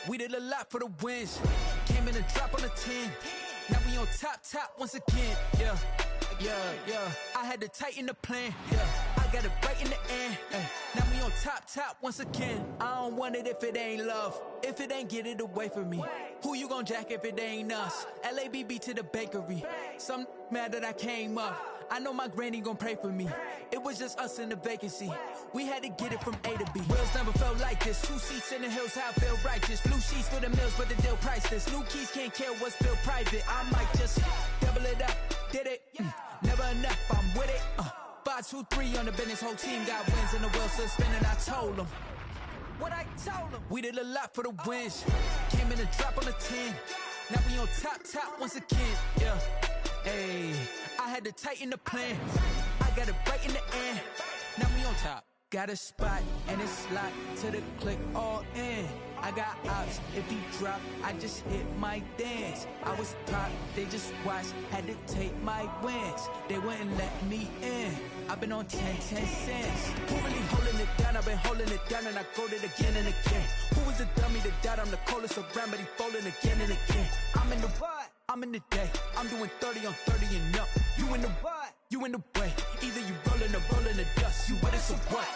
We did a lot for the wins. Came in a drop on the 10. Now we on top once again. Yeah. I had to tighten the plan. Yeah. I got it right in the end. Now we on top top once again. I don't want it if it ain't love. If it ain't, get it away from me. Who you gon' jack if it ain't us? LABB to the bakery. Some mad that I came up. I know my granny gon' pray for me. It was just us in the vacancy. We had to get it from A to B. Wheels never felt like this. 2 seats in the hills, how I feel righteous. Blue sheets for the mills, but the deal priceless. New keys can't care what's still private. I might just double it up. Did it? Never enough, I'm with it. 5, 2, 3 on the business. Whole team got wins and the wheels still spinning. I told them what I told them. We did a lot for the wins. Came in and drop on the 10. Now we on top once again. Yeah. Hey, I had to tighten the plan. I got it right in the end. Now we on top. Got a spot and it's slot to the click all in. I got ops, if he drop, I just hit my dance. I was top, they just watched, had to take my wins. They wouldn't let me in. I've been on 10 cents. Who really holding it down? I've been holding it down and I go it again and again. Who was the dummy that doubt I'm the coldest around, but he folding again and again. I'm in the what? I'm in the day. I'm doing 30 on 30 and up. You in the what? You in the way. Either you rolling or rolling the dust. You with us or what?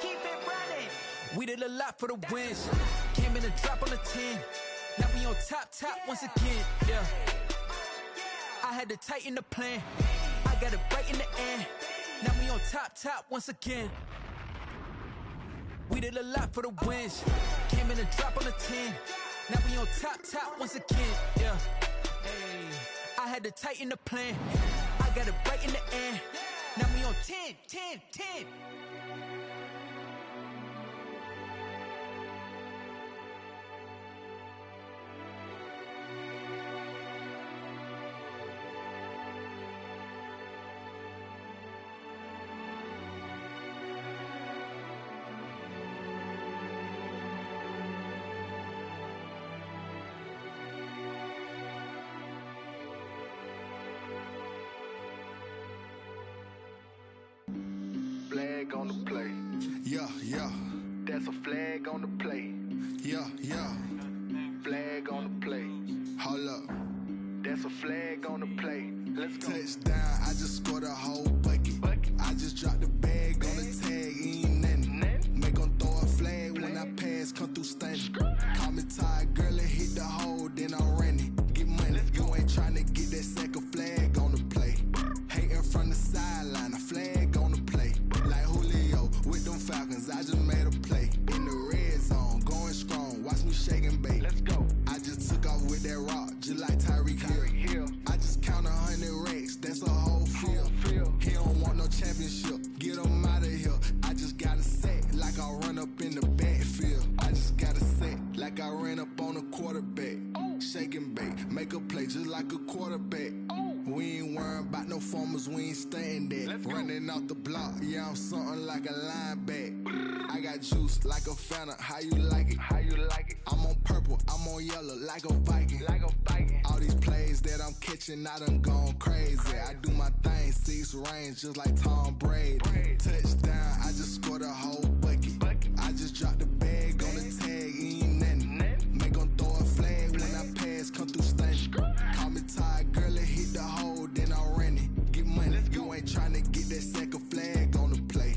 Keep it running. We did a lot for the wins. Came in and drop on the 10. Now we on top once again. Yeah. I had to tighten the plan. I got it right in the end. Now we on top once again. We did a lot for the wins. Came in and drop on the 10. Now we on top once again. Yeah. Hey, I had to tighten the plan. I got it right in the end. Now we on 10. Flag on the play. Yeah. That's a flag on the play. Yeah. Flag on the play. Hold up. That's a flag on the play. Let's go. Touchdown, I just scored a whole bucket. I just dropped the bag on the tag, ain't nothing. Make 'em throw a flag when I pass, come through stunning. Call me tired, girl, and hit the hole, then I'm running. Get money, you ain't tryna get that second flag on the play. Hating from the sideline, a flag on the play. Like Julio with them Falcons, I just made a play. In the red zone, going strong, watch me shake and bake. Let's go. I just took off with that rock, just like Tyreek Hill. I just count 100 racks, that's a whole field. He don't want no championship, get him out of here. I just got a set, like I run up in the backfield. I just got a set, like I ran up on a quarterback. Shake and bake, make a play just like a quarterback. We ain't worrying about no formers, we ain't staying there. Running off the block, yeah, I'm something like a lineback. I got juice like a Fanta, how you like it? I'm on purple, I'm on yellow, like a Viking. All these plays that I'm catching, I done gone crazy. I do my thing, 6 range, just like Tom Brady. Touchdown, I just scored a whole bucket. I just dropped the bag on the tag, ain't nothing. Make 'em throw a flag when I pass, come through stunning. Call me tired, girl, and hit the hole, then I'm running. Get money, you ain't tryna get that second flag on the play.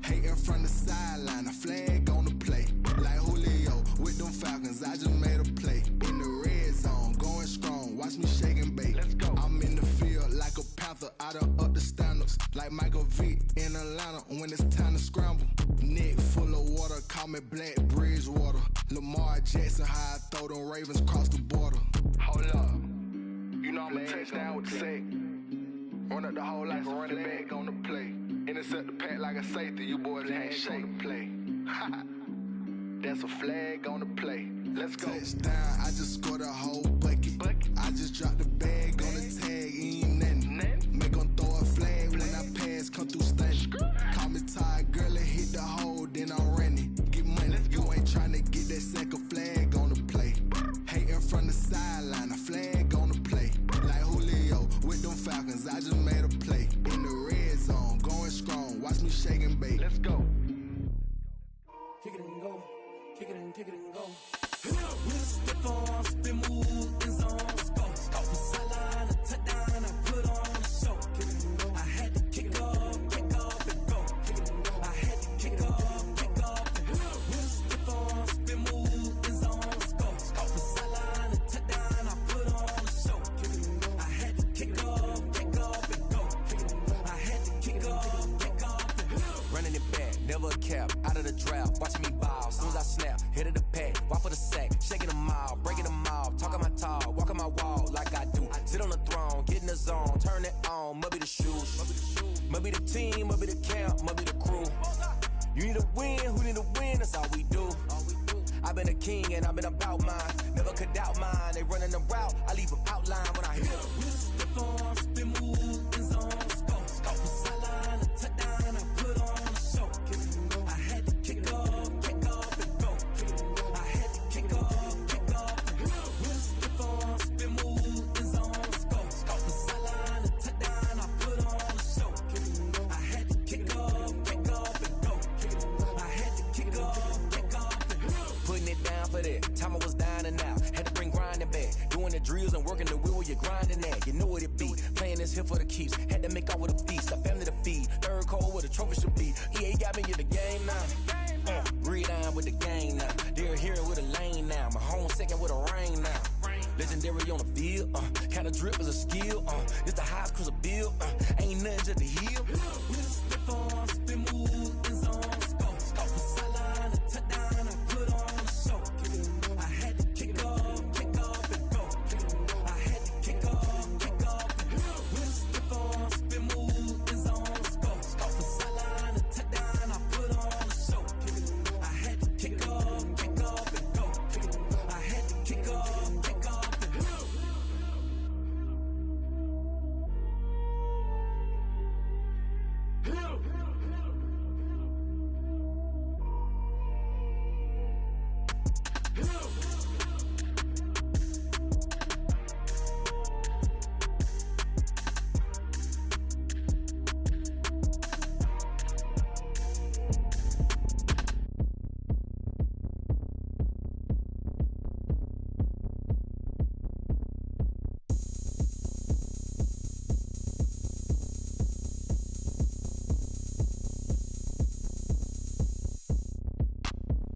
Hating from the sideline, a flag on the play. Like Julio with them Falcons, I just made a play. In the red zone, going strong, watch me shake and bake. Let's go. I'm in the field like a Panther, I done up the standards. Like Michael Vick in Atlanta when it's time to scramble. Neck full of water, call me Black Bridgewater. Lamar Jackson, how I throw them Ravens cross the border. Hold up. You know I'm a touchdown with the sack. Run up the whole like a running back on the play. Intercept the pack like a safety, you boys ain't shake the play. That's a flag on the play. Let's go. Touchdown, I just scored a whole bucket. I just dropped the bag on the tag, ain't nothing. Make 'em throw a flag when I pass, come through stunning. Call me tired, girl, and hit the hole, then I'm running. Get money, you ain't tryna get that second flag on the play. Hating from the sideline, a flag on the play. Like Julio with them Falcons, I just made a play. In the red zone, going strong, watch me shake and bake. Let's go. Kick it and go, kick it and go. We'll step on, spin, move, and zone. Let's go. Off the sideline, a touchdown, I put on a show. Kick it and go. I had to kick off and go. I had to kick off and rap, out of the drought, watching me ball. Soon as I snap, hit of the pack, walk for the sack, shaking them all, breaking them all, talking my talk, walking my wall like I do. Sit on the throne, get in the zone, turn it on, must be the shoes, must be the team, must be the camp, must be the crew. You need a win, who need a win, that's all we do. I've been a king and I've been about mine, never could doubt mine. They running the route, I leave them outline when I hit them. We step on, spin move, in zone, scope from sideline to touchdown, I put on a show. I had to kick off and go. I had to kick off and go. We step on, spin move, in zone, scope from sideline to touchdown, I put on a show. I had to kick off and go. I had to kick off and go. Putting it down for that. Time I was down and out. Had to bring grinding back. Doing the drills and working the wheel where you're grinding at. You know what it be. Playing this here for the keeps. Had to make out with a feast. A family to feed. Third cold where the trophy should be. EA got me in the game now. Breathe on with the game now. They're here with a lane now. My home second with a rain now. Legendary on the field. Kinda drip is a skill. It's the highest cruiser bill. Ain't nothing just to heal. We just step on, spin move, in zone, scope from sideline to touchdown, I put on a show. I had to kick off and go. I had to kick off and go. We just step on, spin move, in zone, scope from sideline to touchdown, I put on a show. I had to kick off and go. I had to kick off and go.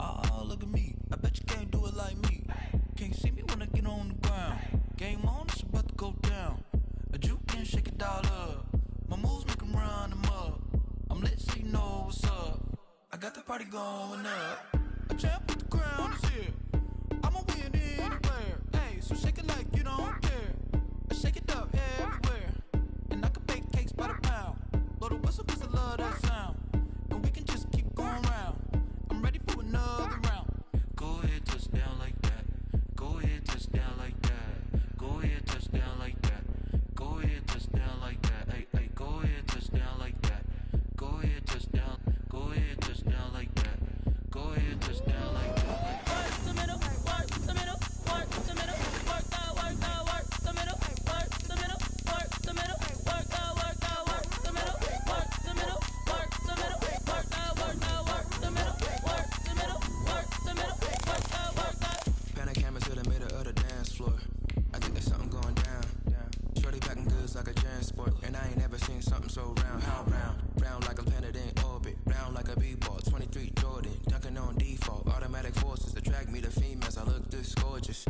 Oh, look at me. I bet you can't do it like me. Can't see me when I get on the ground. Game on, it's about to go down. A juke and shake it all up. My moves make them run them up. I'm lit so you know what's up. I got the party going up. A champ with the crown is here. I'ma win anywhere. Hey, so shake it like you don't care. I shake it up everywhere. And I can bake cakes by the pound. Blow the whistle cause I love that sound. And we can just keep going round. I'm ready for another round. Go ahead, touchdown like that. Go ahead, touchdown like that. Go ahead, touchdown like that. Go ahead, touchdown like that. Hey, hey, go ahead, touchdown like that. Go ahead, touchdown. Go ahead, touchdown like that. Go ahead, touchdown like that. Work the middle, work the middle, work the middle, work the middle, work the middle, work the middle, work the middle, work the middle, work the middle, work the middle, work the middle, work the middle, work the. Pan a camera to the middle of the dance floor. I think there's something going down. Shorty packing goods like a transport. And I ain't never seen something so round. How round? Round like a planet in orbit. Round like a b-ball. 23 Jordan. Dunking on default. Automatic forces attract me to females. I look this gorgeous.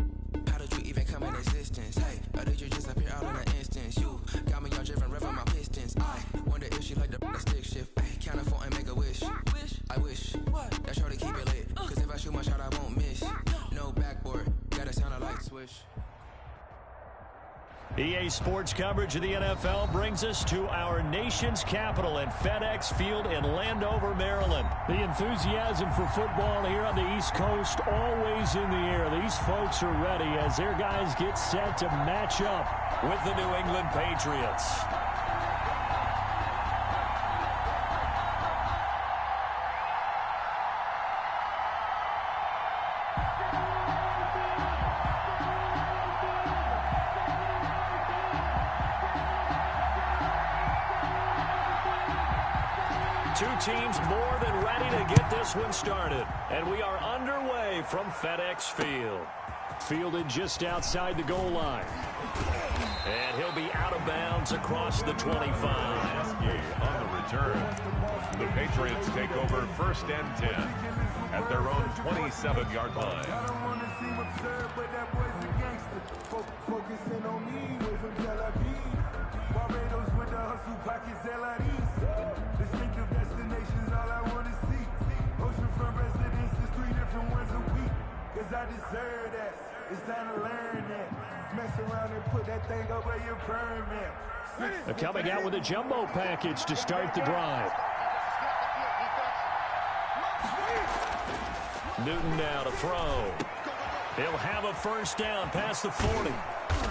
How did you even come in existence? Hey, or did you just appear out in an instance? You got me all driven, revving my pistons. I wonder if she like the stick shift. Ay, count a 4 and make a wish. I wish that shorty keep it lit. Cause if I shoot my shot, I won't miss. No backboard, gotta sound a light switch. EA Sports coverage of the NFL brings us to our nation's capital at FedEx Field in Landover, Maryland. The enthusiasm for football here on the East Coast always in the air. These folks are ready as their guys get set to match up with the New England Patriots. Two teams more than ready to get this one started. And we are underway from FedEx Field. Fielded just outside the goal line. And he'll be out of bounds across the 25. On the return, the Patriots take over 1st and 10 at their own 27-yard line. I don't want to seem absurd, but that boy's a gangster. Focusing on me, way from Tel Aviv. Barbados with the hustle pockets, LIDs. Distinctive destinations, all I want to see. deserve that. It's time to learn that. Mess around and put that thing up where your permit. They're coming out with a jumbo package to start the drive. Newton now to throw. He'll have a first down past the 40.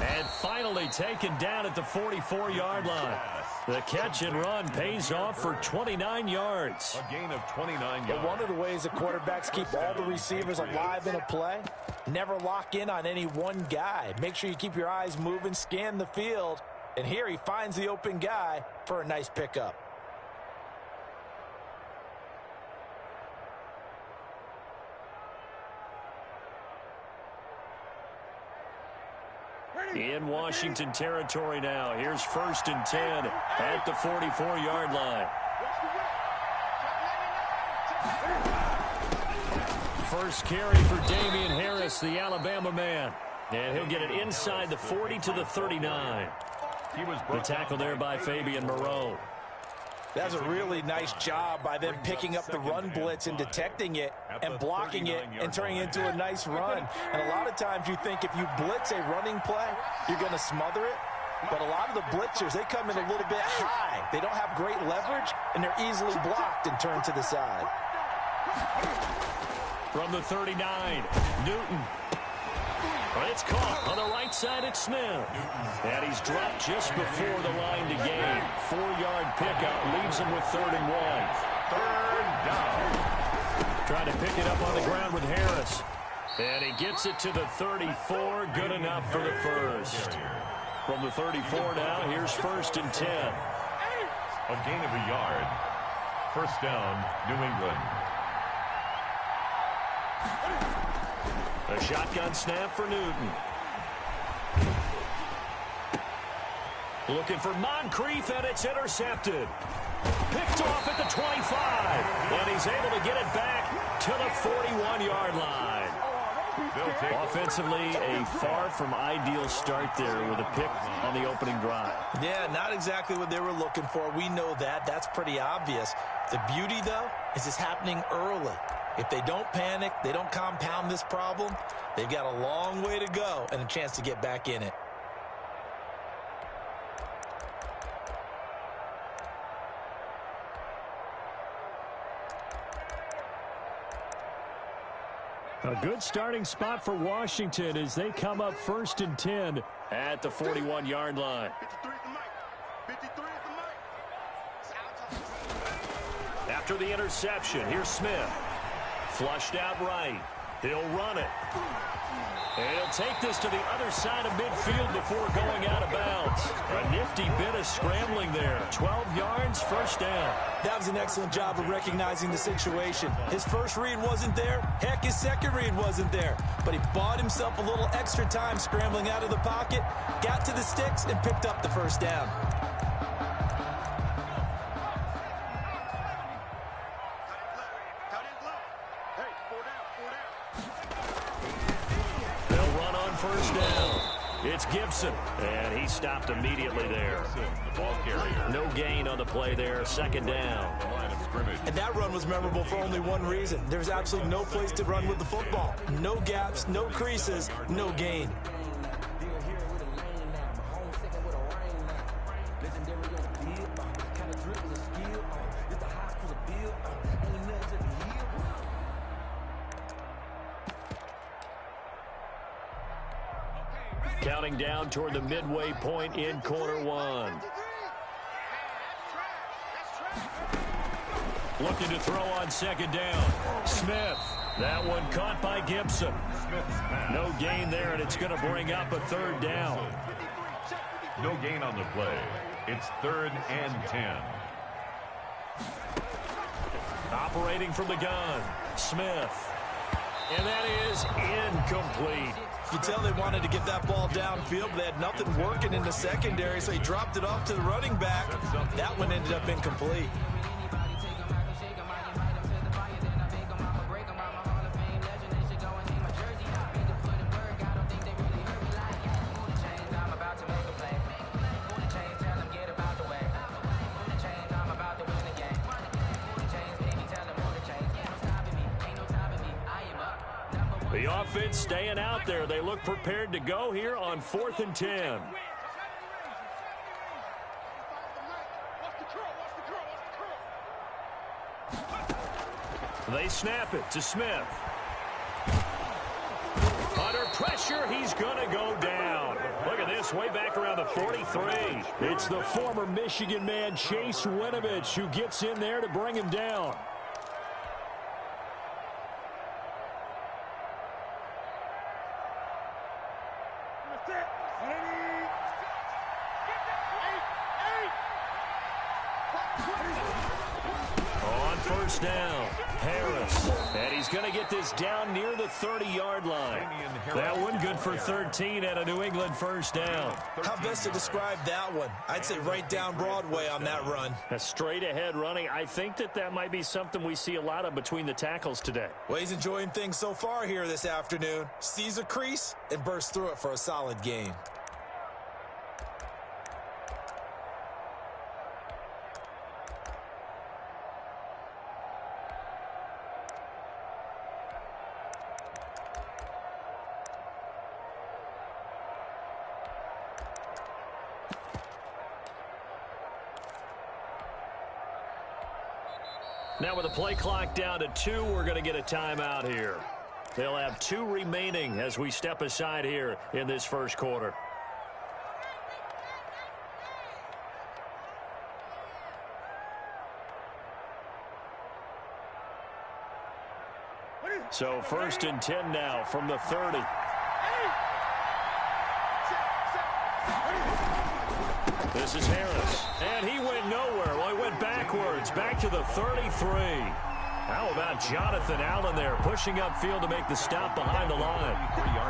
And finally taken down at the 44-yard line. The catch and run pays off for 29 yards. A gain of 29 yards. But one of the ways the quarterbacks keep all the receivers alive in a play, never lock in on any one guy. Make sure you keep your eyes moving, scan the field. And here he finds the open guy for a nice pickup. In Washington territory now. Here's 1st and 10 at the 44-yard line. First carry for Damian Harris, the Alabama man. And he'll get it inside the 40 to the 39. The tackle there by Fabian Moreau. That's a really nice job by them picking up the run blitz and detecting it and blocking it and turning it into a nice run. And a lot of times you think if you blitz a running play, you're going to smother it. But a lot of the blitzers, they come in a little bit high. They don't have great leverage, and they're easily blocked and turned to the side. From the 39, Newton. It's caught on the right side at Smith. And he's dropped just before the line to gain. 4-yard pickup leaves him with 3rd and 1. 3rd down. Trying to pick it up on the ground with Harris. And he gets it to the 34. Good enough for the first. From the 34 now, here's 1st and 10. A gain of a yard. 1st down, New England. A shotgun snap for Newton. Looking for Moncrief, and it's intercepted. Picked off at the 25. And he's able to get it back to the 41-yard line. Offensively, a far from ideal start there with a pick on the opening drive. Yeah, not exactly what they were looking for. We know that. That's pretty obvious. The beauty, though, is it's happening early. If they don't panic, they don't compound this problem, they've got a long way to go and a chance to get back in it. A good starting spot for Washington as they come up 1st and 10 at the 41-yard line. 53 at the mic. After the interception, here's Smith. Flushed out right. He'll run it. And he'll take this to the other side of midfield before going out of bounds. A nifty bit of scrambling there. 12 yards, 1st down. That was an excellent job of recognizing the situation. His first read wasn't there. Heck, his second read wasn't there. But he bought himself a little extra time scrambling out of the pocket, got to the sticks, and picked up the 1st down. It's Gibson, and he stopped immediately there. The ball carrier. No gain on the play there, 2nd down. The line of scrimmage. And that run was memorable for only one reason. There's absolutely no place to run with the football. No gaps, no creases, no gain. Counting down toward the midway point in quarter 1. Looking to throw on 2nd down. Smith. That one caught by Gibson. No gain there, and it's going to bring up a 3rd down. No gain on the play. It's 3rd and 10. Operating from the gun. Smith. And that is incomplete. You tell they wanted to get that ball downfield, but they had nothing working in the secondary, so he dropped it off to the running back. That one ended up incomplete. The offense staying out there. They look prepared to go here on 4th and 10. They snap it to Smith. Under pressure, he's going to go down. Look at this, way back around the 43. It's the former Michigan man, Chase Winovich, who gets in there to bring him down. On first down, Harris. And he's going to get this down near the 30-yard line. That one good for 13 at a New England first down. How best to describe that one? I'd say right down Broadway on that run. A straight-ahead running. I think that might be something we see a lot of between the tackles today. Well, he's enjoying things so far here this afternoon. Sees a crease and bursts through it for a solid gain. Now with the play clock down to 2, we're going to get a timeout here. They'll have 2 remaining as we step aside here in this first quarter. So 1st and 10 now from the 30. This is Harris, and he went nowhere. Well, he went backwards, back to the 33. How about Jonathan Allen there, pushing upfield to make the stop behind the line?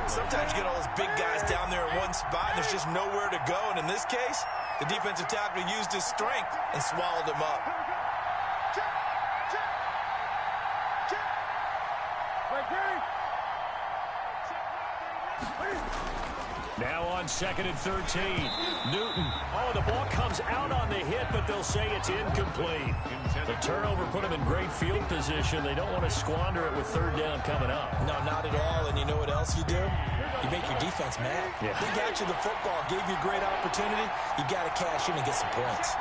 Sometimes you get all those big guys down there in one spot, and there's just nowhere to go. And in this case, the defensive tackle used his strength and swallowed him up. Now on 2nd and 13, Newton. Oh, the ball comes out on the hit, but they'll say it's incomplete. The turnover put them in great field position. They don't want to squander it with 3rd down coming up. No, not at all. And you know what else you do? You make your defense mad. Yeah. They got you the football, gave you a great opportunity. You got to cash in and get some points.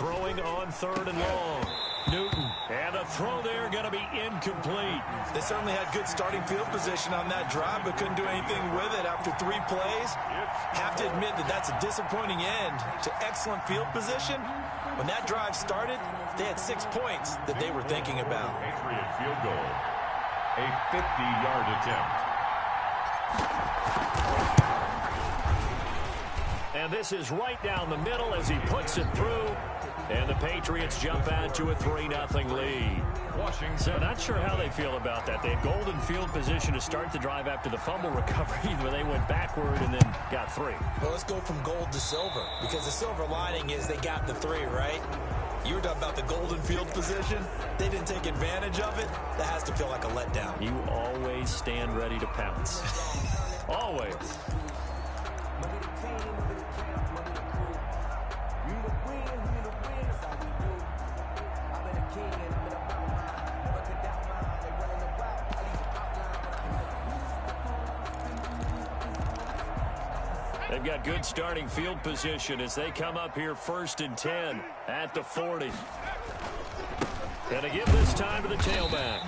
Throwing on 3rd and long. Newton. And the throw there going to be incomplete. They certainly had good starting field position on that drive, but couldn't do anything with it after 3 plays. Have to admit that that's a disappointing end to excellent field position. When that drive started, they had 6 points that they were thinking about. Patriot field goal. A 50-yard attempt. And this is right down the middle as he puts it through. And the Patriots jump out to a 3-0 lead. Washington. So not sure how they feel about that. They had golden field position to start the drive after the fumble recovery, where they went backward and then got 3. Well, let's go from gold to silver, because the silver lining is they got the 3, right? You were talking about the golden field position. They didn't take advantage of it. That has to feel like a letdown. You always stand ready to pounce. Always. They've got good starting field position as they come up here 1st and 10 at the 40. And to give this time to the tailback.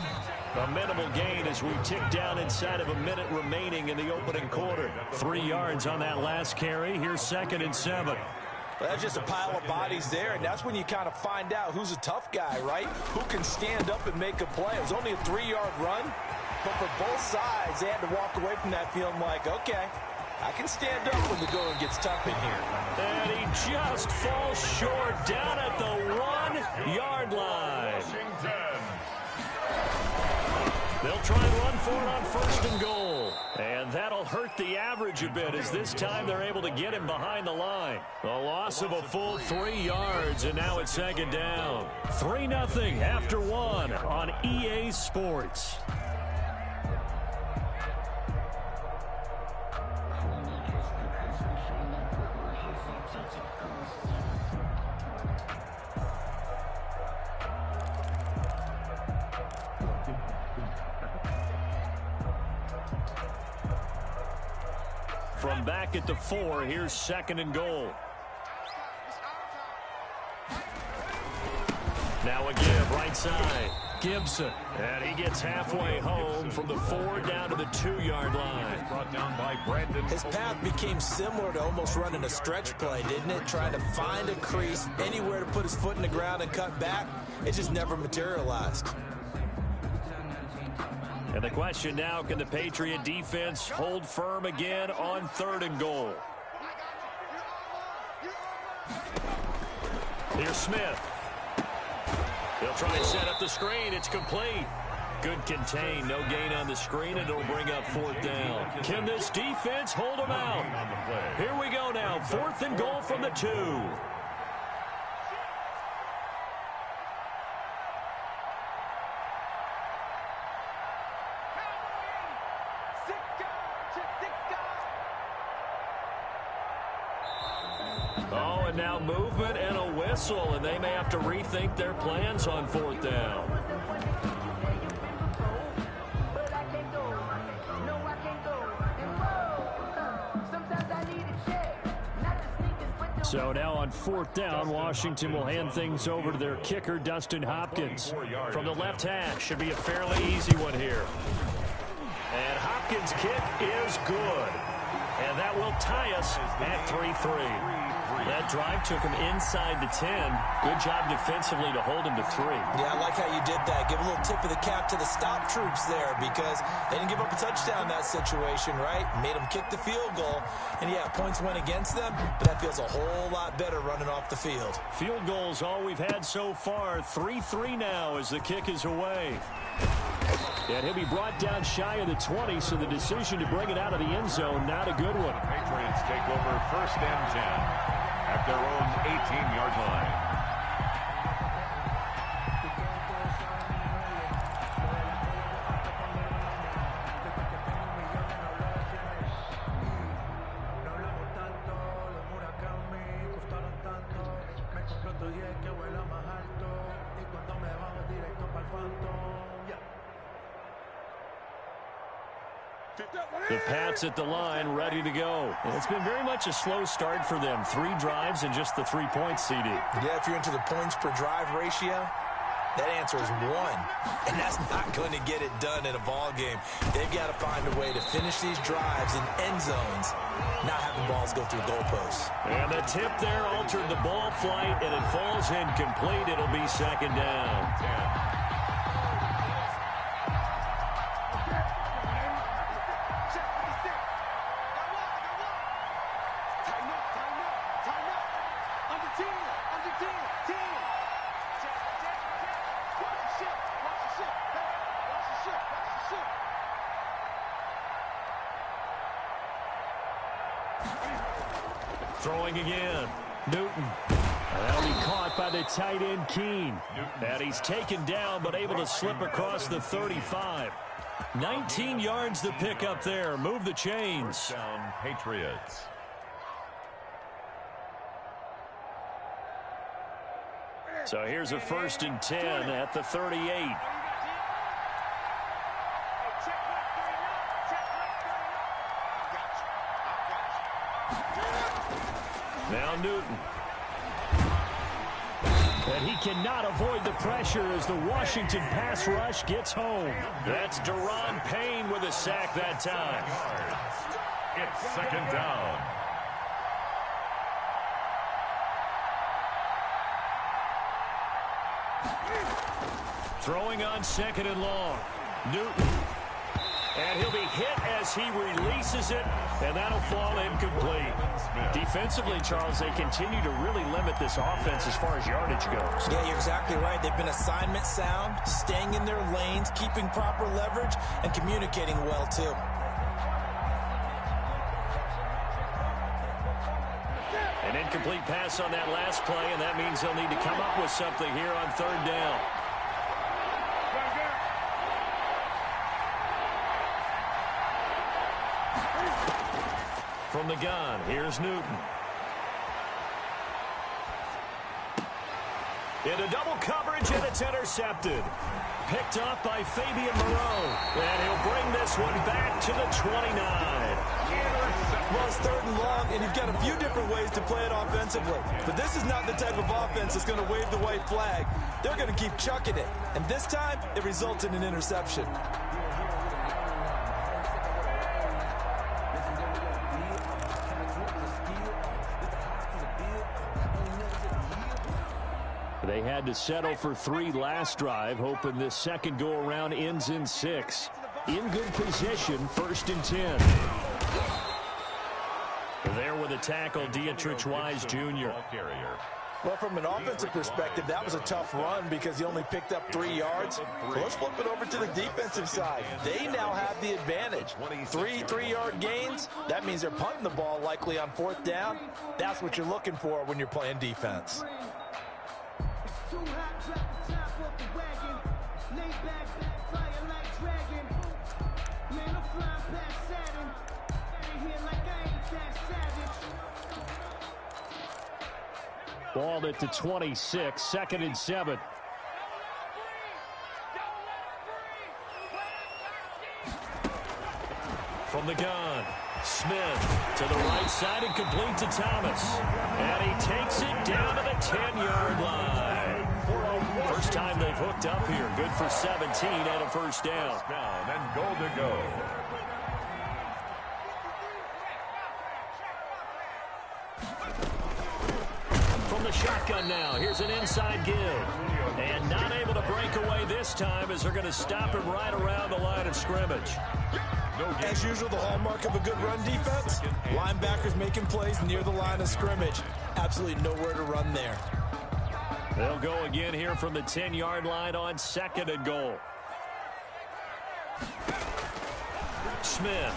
A minimal gain as we tick down inside of a minute remaining in the opening quarter. 3 yards on that last carry. Here's 2nd and 7. Well, that's just a pile of bodies there, and that's when you kind of find out who's a tough guy, right? Who can stand up and make a play. It was only a 3-yard run, but for both sides, they had to walk away from that feeling like, okay, I can stand up when the going gets tough in here. And he just falls short down at the 1-yard line. Washington. They'll try and run for it on 1st and goal. And that'll hurt the average a bit as this time they're able to get him behind the line. A loss of a full 3 yards, and now it's second down. 3-0 after 1 on EA Sports. From back at the 4, here's 2nd and goal. Now a give right side. Gibson. And he gets halfway home from the 4 down to the 2-yard line. Brought down by Brandon. His path became similar to almost running a stretch play, didn't it? Trying to find a crease, anywhere to put his foot in the ground and cut back. It just never materialized. And the question now, can the Patriot defense hold firm again on 3rd and goal? Here's Smith. They'll try and set up the screen. It's complete. Good contain. No gain on the screen, and it'll bring up 4th down. Can this defense hold them out? Here we go now. 4th and goal from the 2. Oh, and now movement and a whistle, and they may have to rethink their plans on 4th down. So now on 4th down, Washington will hand things over to their kicker, Dustin Hopkins. From the left hash, should be a fairly easy one here. And Hopkins' kick is good. And that will tie us at 3-3. That drive took him inside the 10. Good job defensively to hold him to 3. Yeah, I like how you did that. Give a little tip of the cap to the stop troops there because they didn't give up a touchdown in that situation, right? Made them kick the field goal. And, yeah, points went against them, but that feels a whole lot better running off the field. Field goals all we've had so far. 3-3 now as the kick is away. And he'll be brought down shy of the 20, so the decision to bring it out of the end zone, not a good one. Patriots take over 1st and 10 at their own 18-yard line. The Pats at the line, ready to go. And it's been very much a slow start for them. 3 drives and just the 3 points, CD. Yeah, if you're into the points per drive ratio, that answer is 1. And that's not going to get it done in a ball game. They've got to find a way to finish these drives in end zones, not having balls go through goalposts. And the tip there altered the ball flight, and it falls incomplete. It'll be 2nd down. Throwing again. Newton. That'll be caught by the tight end, Keene. And he's taken down, but able to slip across the 35. 19 yards to pick up there. Move the chains. Down Patriots. So here's a 1st and 10 at the 38. Now Newton. And he cannot avoid the pressure as the Washington pass rush gets home. That's Deron Payne with a sack that time. It's 2nd down. Throwing on 2nd and long. Newton. And he'll be hit as he releases it, and that'll fall incomplete. Defensively, Charles, they continue to really limit this offense as far as yardage goes. Yeah, you're exactly right. They've been assignment sound, staying in their lanes, keeping proper leverage, and communicating well, too. An incomplete pass on that last play, and that means they'll need to come up with something here on third down. From the gun, here's Newton. Into double coverage, and it's intercepted. Picked off by Fabian Moreau. And he'll bring this one back to the 29. Well, it's third and long, and you've got a few different ways to play it offensively. But this is not the type of offense that's going to wave the white flag. They're going to keep chucking it. And this time, it results in an interception. They had to settle for 3 last drive, hoping this second go-around ends in 6. In good position, 1st and 10. There with a tackle, Dietrich Wise Jr. Well, from an offensive perspective, that was a tough run because he only picked up 3 yards. Well, let's flip it over to the defensive side. They now have the advantage. 3 3-yard gains. That means they're punting the ball likely on 4th down. That's what you're looking for when you're playing defense. Too hot, drop the top off the wagon. Lay back, fire like dragon. Man, I'm flying past Saturn. Out of here like I ain't that savage. Ball at the 26, 2nd and 7. From the gun, Smith to the right side and complete to Thomas. And he takes it down to the 10-yard line. First time they've hooked up here. Good for 17 and a 1st down. And goal to go. From the shotgun now, here's an inside give. And not able to break away this time as they're going to stop him right around the line of scrimmage. As usual, the hallmark of a good run defense, linebackers making plays near the line of scrimmage. Absolutely nowhere to run there. They'll go again here from the 10-yard line on 2nd and goal. Smith.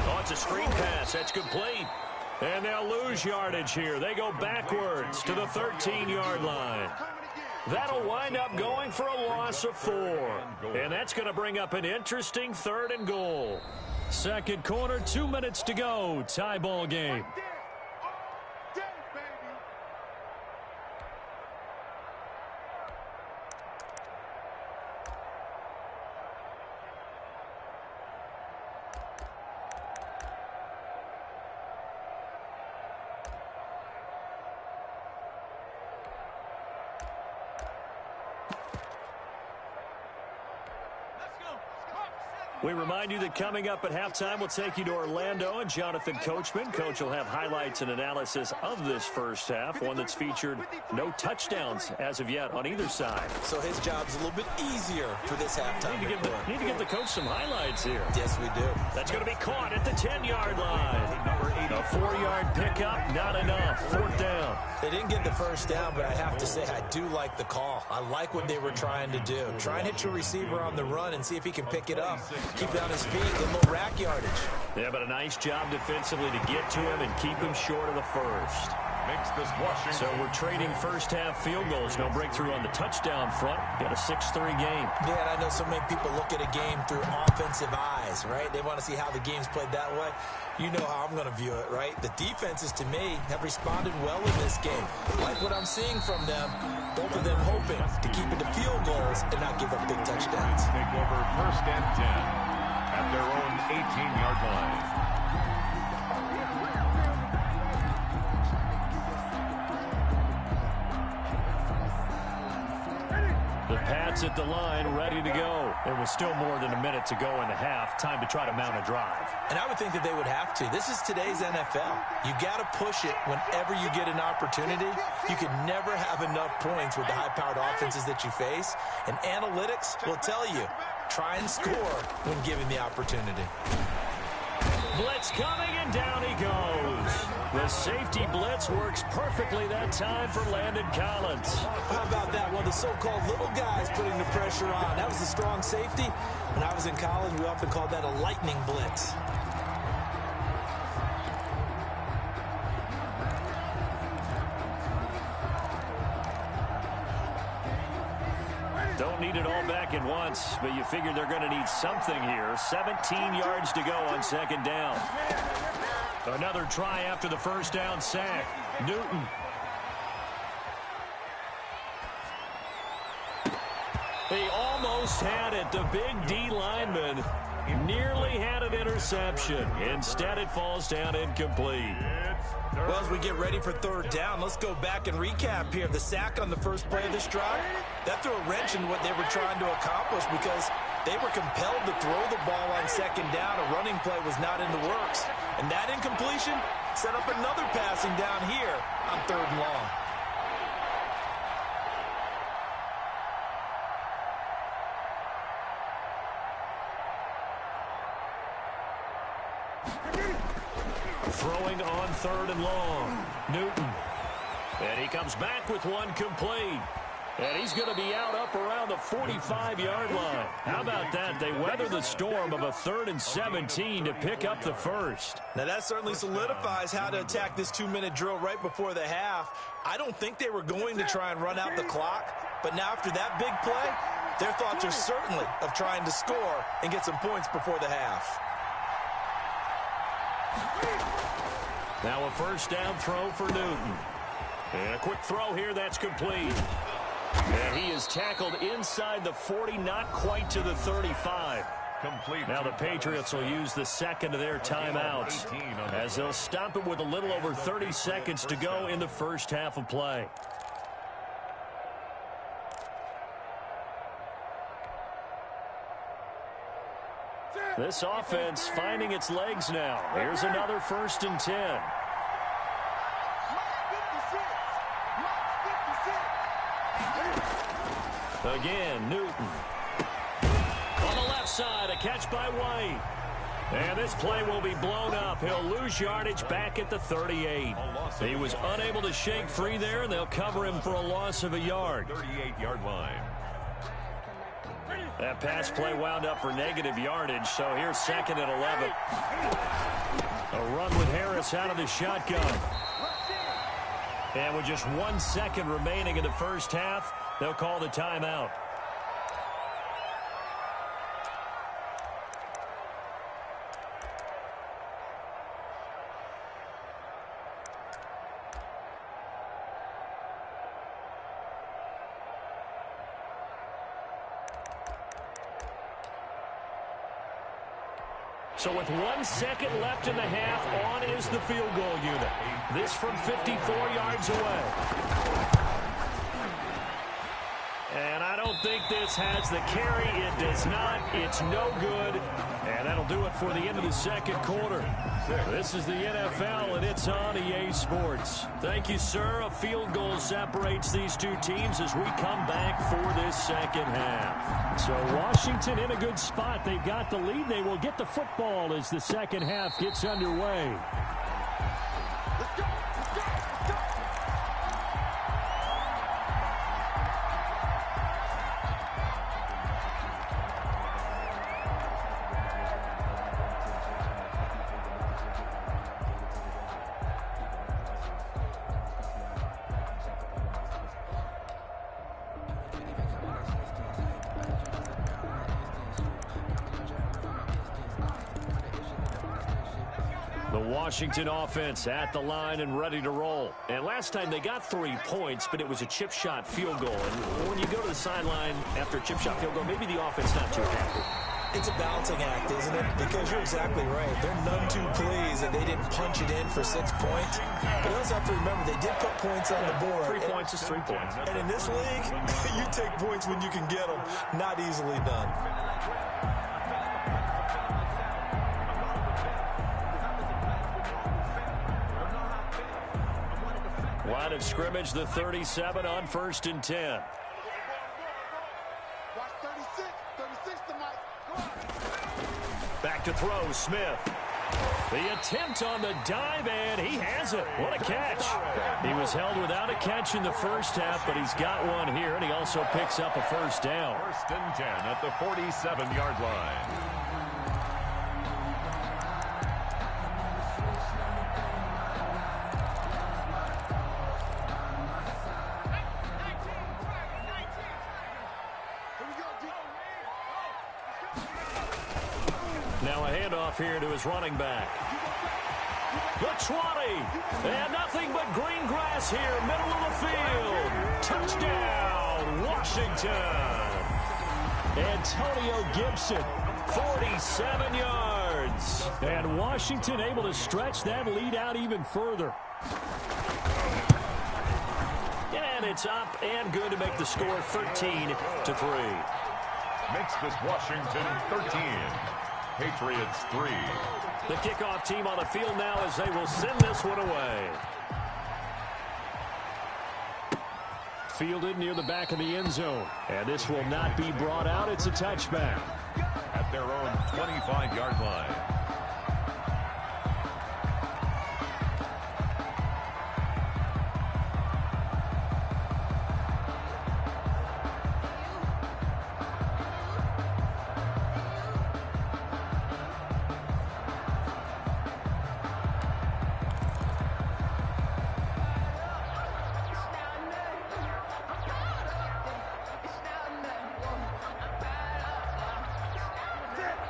Oh, it's a screen pass. That's complete. And they'll lose yardage here. They go backwards to the 13-yard line. That'll wind up going for a loss of 4. And that's going to bring up an interesting 3rd and goal. Second quarter, 2 minutes to go. Tie ball game. We remind you that coming up at halftime, we'll take you to Orlando and Jonathan Coachman. Coach will have highlights and analysis of this first half, one that's featured no touchdowns as of yet on either side. So his job's a little bit easier for this halftime. Need to give the coach some highlights here. Yes, we do. That's going to be caught at the 10-yard line. A 4-yard pickup, not enough. 4th down. They didn't get the 1st down, but I have to say I do like the call. I like what they were trying to do. Try and hit your receiver on the run and see if he can pick it up. Keep it on his feet, get a little rack yardage. Yeah, but a nice job defensively to get to him and keep him short of the 1st. Makes this washing. So we're trading first half field goals. No breakthrough on the touchdown front. Got a 6-3 game. Yeah, and I know so many people look at a game through offensive eyes, right? They want to see how the game's played that way. You know how I'm going to view it, right? The defenses, to me, have responded well in this game. Like what I'm seeing from them, both of them hoping to keep it to field goals and not give up big touchdowns. Take over 1st and 10 at their own 18-yard line. The Pats at the line, ready to go. There was still more than a minute to go in the half. Time to try to mount a drive. And I would think that they would have to. This is today's NFL. You got to push it whenever you get an opportunity. You can never have enough points with the high-powered offenses that you face. And analytics will tell you, try and score when given the opportunity. Blitz coming, and down he goes. The safety blitz works perfectly that time for Landon Collins. How about that? One of the so-called little guys putting the pressure on. That was a strong safety. When I was in college, we often called that a lightning blitz. don't need it all back at once, but you figure they're going to need something here. 17 yards to go on second down. Another try after the first down sack. Newton. He almost had it. The big D lineman nearly had an interception. Instead, it falls down incomplete. Well, as we get ready for third down, let's go back and recap here. The sack on the first play of this drive, that threw a wrench in what they were trying to accomplish because they were compelled to throw the ball on second down. A running play was not in the works. And that incompletion set up another passing down here on third and long. Throwing on third and long. Newton. And he comes back with one complete. And he's going to be out up around the 45-yard line. How about that? They weather the storm of a 3rd and 17 to pick up the first. Now that certainly solidifies how to attack this 2-minute drill right before the half. I don't think they were going to try and run out the clock. But now after that big play, their thoughts are certainly of trying to score and get some points before the half. Now a first down throw for Newton. And a quick throw here that's complete. And he is tackled inside the 40, not quite to the 35. Complete. Now the Patriots will use the second of their timeouts as they'll stop it with a little over 30 seconds to go in the first half of play. This offense finding its legs now. Here's another 1st and 10. Again, Newton. On the left side, a catch by White. And this play will be blown up. He'll lose yardage back at the 38. He was unable to shake free there, and they'll cover him for a loss of a yard. 38-yard line. That pass play wound up for negative yardage, so here's 2nd and 11. A run with Harris out of the shotgun. And with just 1 second remaining in the first half, they'll call the timeout. So with 1 second left in the half, on is the field goal unit. This from 54 yards away. And I don't think this has the carry. It does not. It's no good. And that'll do it for the end of the second quarter. This is the NFL, and it's on EA Sports. Thank you, sir. A field goal separates these two teams as we come back for this second half. So Washington in a good spot. They've got the lead. They will get the football as the second half gets underway. Let's go. Let's go. Let's go. Washington offense at the line and ready to roll. And last time they got 3 points, but it was a chip shot field goal. And when you go to the sideline after a chip shot field goal, maybe the offense not too happy. It's a balancing act, isn't it? Because you're exactly right. They're none too pleased that they didn't punch it in for 6 points. But you also have to remember, they did put points on the board. 3 points is 3 points. And in this league, you take points when you can get them. Not easily done. Line of scrimmage, the 37 on 1st and 10. Watch 36. 36 to Mike. Go on. Back to throw, Smith. The attempt on the dive, and he has it. What a catch. He was held without a catch in the first half, but he's got one here, and he also picks up a first down. 1st and 10 at the 47-yard line. Now a handoff here to his running back. The 20. And nothing but green grass here, middle of the field. Touchdown, Washington. Antonio Gibson, 47 yards. And Washington able to stretch that lead out even further. And it's up and good to make the score 13-3. Makes this Washington 13. Patriots 3. The kickoff team on the field now as they will send this one away. Fielded near the back of the end zone. And this will not be brought out. It's a touchback. At their own 25-yard line.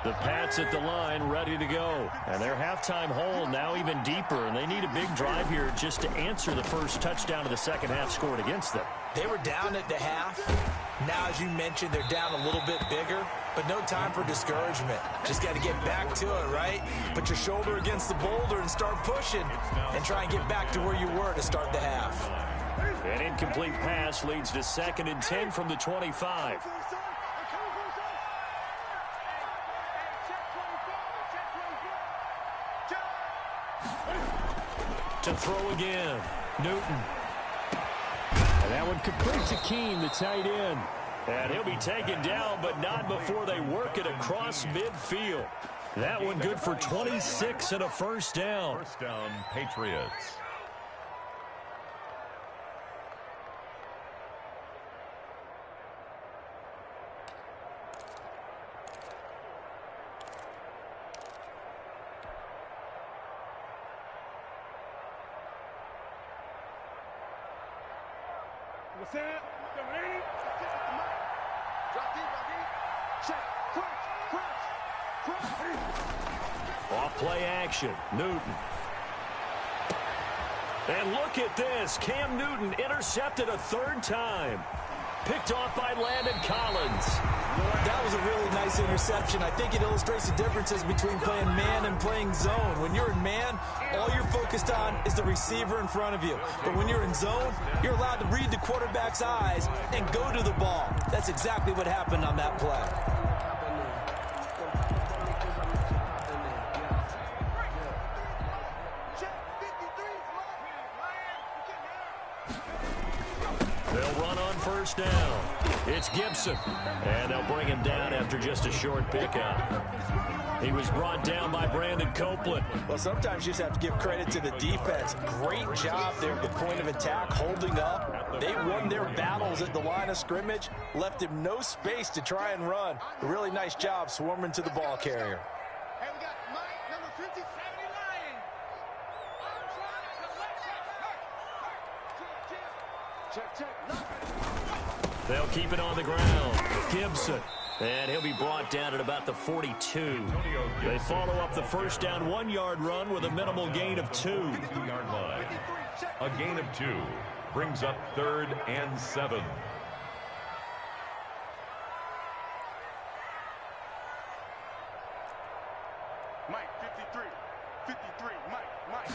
The Pats at the line, ready to go. And their halftime hole now even deeper, and they need a big drive here just to answer the first touchdown of the second half scored against them. They were down at the half. Now, as you mentioned, they're down a little bit bigger, but no time for discouragement. Just got to get back to it, right? Put your shoulder against the boulder and start pushing and try and get back to where you were to start the half. An incomplete pass leads to 2nd and 10 from the 25. To throw again, Newton. And that one complete to Keene, the tight end. And he'll be taken down, but not before they work it across midfield. That one good for 26 and a first down. First down, Patriots. What's that? Off play action, Newton. And look at this. Cam Newton intercepted a 3rd time. Picked off by Landon Collins. That was a really nice interception. I think it illustrates the differences between playing man and playing zone. When you're in man, all you're focused on is the receiver in front of you. But when you're in zone, you're allowed to read the quarterback's eyes and go to the ball. That's exactly what happened on that play. They'll run on first down. It's Gibson. And they'll bring him down after just a short pickup. He was brought down by Brandon Copeland. Well, sometimes you just have to give credit to the defense. Great job there at the point of attack, holding up. They won their battles at the line of scrimmage, left him no space to try and run. A really nice job swarming to the ball carrier. Hey, we got Mike, number 50, 79. Check. They'll keep it on the ground. Gibson. And he'll be brought down at about the 42. They follow up the first down 1-yard run with a minimal gain of 2. 2-yard line. A gain of 2 brings up 3rd and 7. Mike, 53, Mike.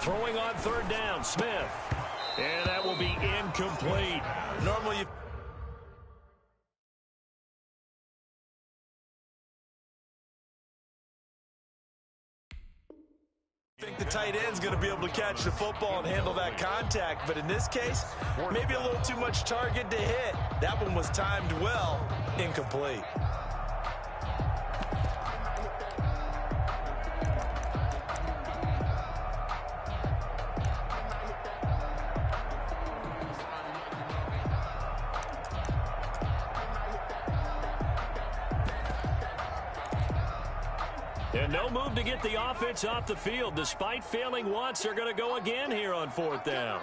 Throwing on 3rd down, Smith. And that will be incomplete. Normally, you think the tight end's going to be able to catch the football and handle that contact, but in this case, maybe a little too much target to hit. That one was timed well, incomplete. And no move to get the offense off the field. Despite failing once, they're going to go again here on 4th down.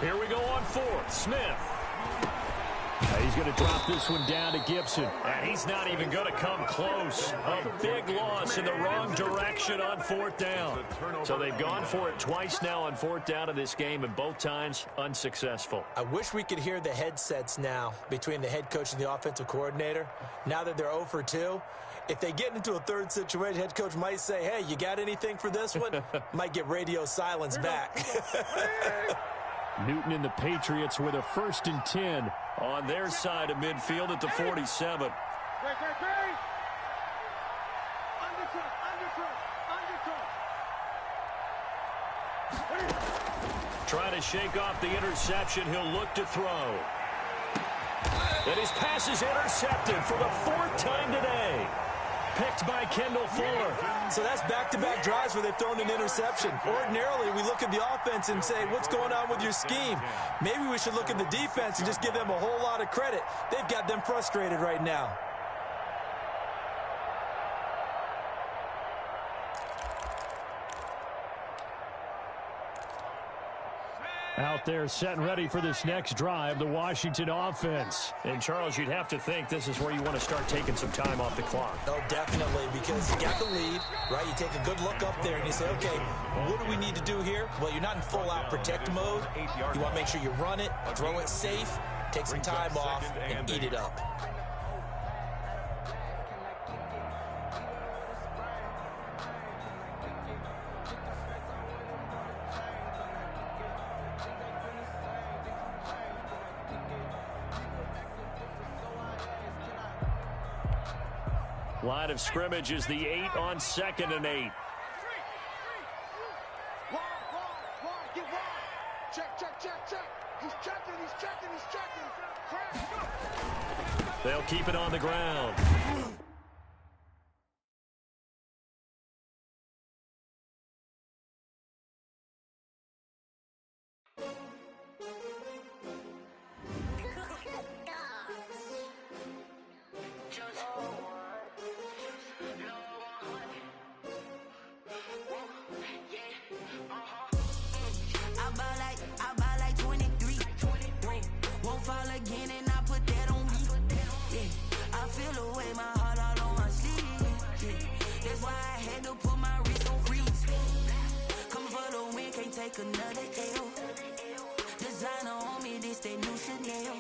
Here we go on fourth. Smith. He's going to drop this one down to Gibson. And he's not even going to come close. A big loss in the wrong direction on fourth down. So they've gone for it twice now on fourth down in this game, and both times unsuccessful. I wish we could hear the headsets now between the head coach and the offensive coordinator. Now that they're 0 for 2, if they get into a third situation, head coach might say, hey, you got anything for this one? Might get radio silence back. Newton and the Patriots with a 1st and 10 on their side of midfield at the 47. Trying to shake off the interception. He'll look to throw. And his pass is intercepted for the 4th time today. Picked by Kendall Fuller. So that's back-to-back drives where they've thrown an interception. Ordinarily, we look at the offense and say, what's going on with your scheme? Maybe we should look at the defense and just give them a whole lot of credit. They've got them frustrated right now. Out there set and ready for this next drive, the Washington offense. And, Charles, you'd have to think this is where you want to start taking some time off the clock. Oh, definitely, because you got the lead, right? You take a good look up there and you say, okay, what do we need to do here? Well, you're not in full-out protect mode. You want to make sure you run it, throw it safe, take some time off, and eat it up. Line of scrimmage is the 8 on 2nd and 8. They'll keep it on the ground. Another L. Designer on me, this that new Chanel.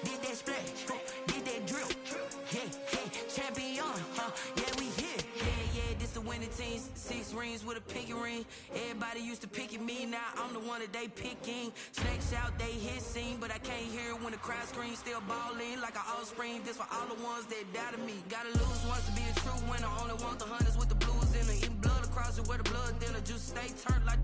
Did that splash, did that drill. Yeah, champion, yeah, we here. Yeah, this the winning team. 6 rings with a pinky ring. Everybody used to picking me, now I'm the one that they picking. Snakes out, they hissing, but I can't hear when the crowd screams. Still balling like an offspring. This for all the ones that doubted me. Gotta lose once to be a true winner. Only want the hunters with the blues in it. Eating blood across it where the blood thinner. Juice stay turned like.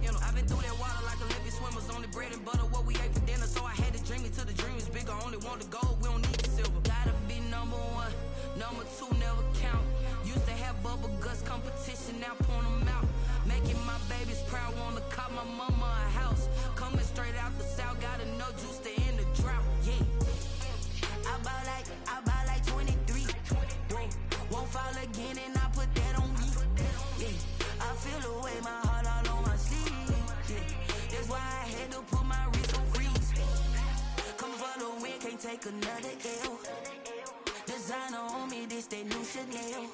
I've been through that water like Olympic swimmers. Only bread and butter, what we ate for dinner. So I had to dream it till the dream is bigger. Only want the gold, we don't need the silver. Gotta be number 1, number 2 never count. Used to have bubble guts competition, now point them out. Making my babies proud, wanna cop my mama a house. Coming straight out the south, gotta know juice to end the drought. Yeah, I buy like 23. Won't fall again and I put that on me. Yeah, I feel the way my heart all on my sleeve. That's why I had to put my wrist on freeze. Come for the win, can't take another L. Designer on me, this that new Chanel.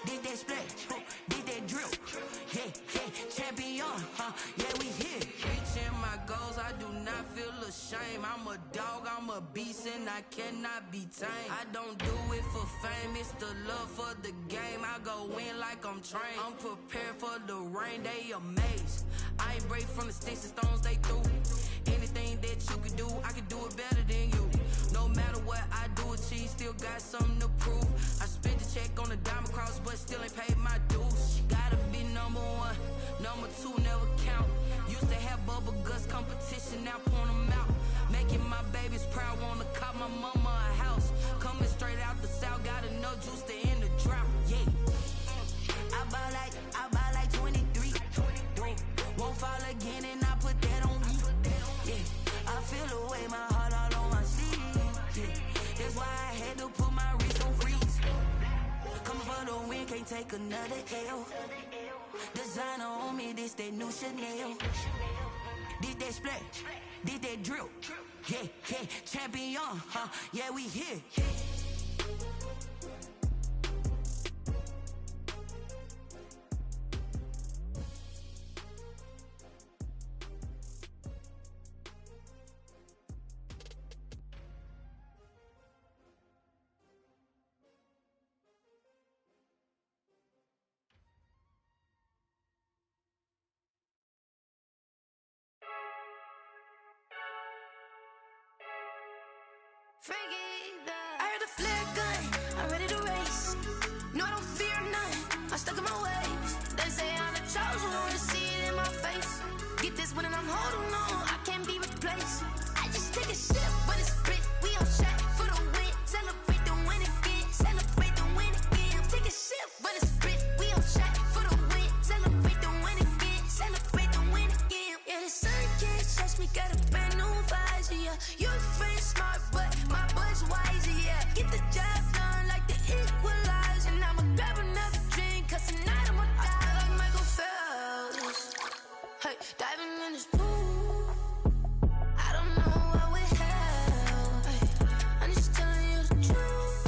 Did that splash, did that drill. Yeah, champion, yeah, we here. Reaching my goals, I do not feel ashamed. I'm a dog, I'm a beast, and I cannot be tamed. I don't do it for fame, it's the love for the game. I go in like I'm trained. I'm prepared for the rain, they amazed. I ain't break from the sticks and stones they threw. Anything that you can do, I can do it better than you. No matter what I do, achieve, still got something to prove. I spent the check on the diamond cross, but still ain't paid my dues. Gotta be number 1, number 2 never count. Used to have bubble guts competition, now point them out. Making my babies proud, wanna cop my mama a house. Coming straight out the south, gotta know juice to end the drought. Yeah, I buy like 23. Won't fall again and I put that on me. Yeah, I feel the way my heart all on my sleeve. Yeah, that's why I had to put my wrist on freeze. Coming for the win, can't take another L. Designer on me, this that new Chanel. This Did that splash? Did that drill? Yeah, yeah, champion, huh? Yeah, we here. I heard the flare gun, I'm ready to race. No, I don't fear none, I'm stuck in my ways. They say I'm the chosen one, to see it in my face. Get this one and I'm holding on, I can't be replaced. I just take a sip, but it's split, we on shot for the win. Celebrate the win again, celebrate the win again. Take a sip, but it's split, we on shot for the win. Celebrate the win again, celebrate the win again. Yeah, the sun can't touch me, got a brand new visor, yeah. Your friend smart, but my boy's wiser, yeah. Get the job done like the equalizer. And I'ma grab another drink, cause tonight I'ma die like Michael Phelps. Hey, diving in this pool, I don't know what would help. Hey, I'm just telling you the truth.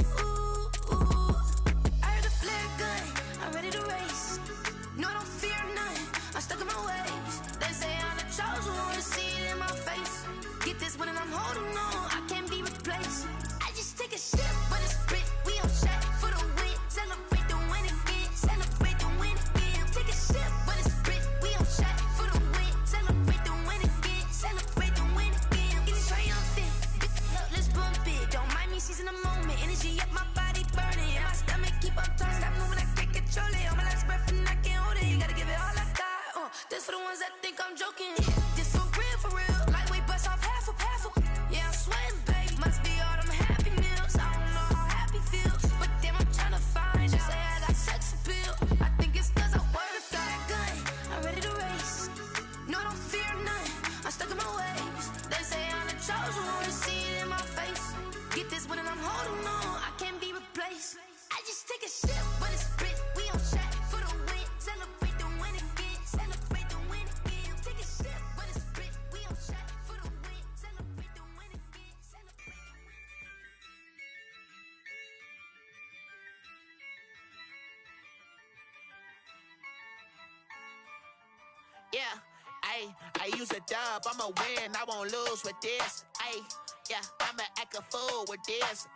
I heard the flare gun, I'm ready to race. No, I don't fear none, I'm stuck in my ways. They say I'm the chosen one, to see it in my face. Get this one and I'm holding on, I can't be replaced. I just take a sip, but it's split, we on shot for the win. Celebrate the win again, celebrate the win again. Take a sip, but it's split, we on shot for the win. Celebrate the win again, celebrate the win again. Getting triumphant, let's bump it. Don't mind me seizing the moment, energy up my body burning. And my stomach keep on turning, stop moving, I can't control it. On my last breath and I can't hold it, you gotta give it all I got. This for the ones that think I'm joking. This for real, lightweight bust off half a. Yeah, I'm sweating, babe. Must be all them happy meals. I don't know how happy feels, but damn, I'm tryna find out. Say I got sex appeal. I think it's cause I wear the fire gun. I'm ready to race. No, I don't fear none, I'm stuck in my ways. They say I'm the chosen one, to see it in my face. Get this one and I'm holding on, I can't be replaced. I just take a sip, but it's split, we on shot for the win. Celebrate the win again, celebrate the win again. Take a sip, but it's split, we on shot for the win. Celebrate the win again, celebrate the win. Yeah, I use a dub, I'ma win, I won't lose with this. Yeah, I'ma act a fool with this.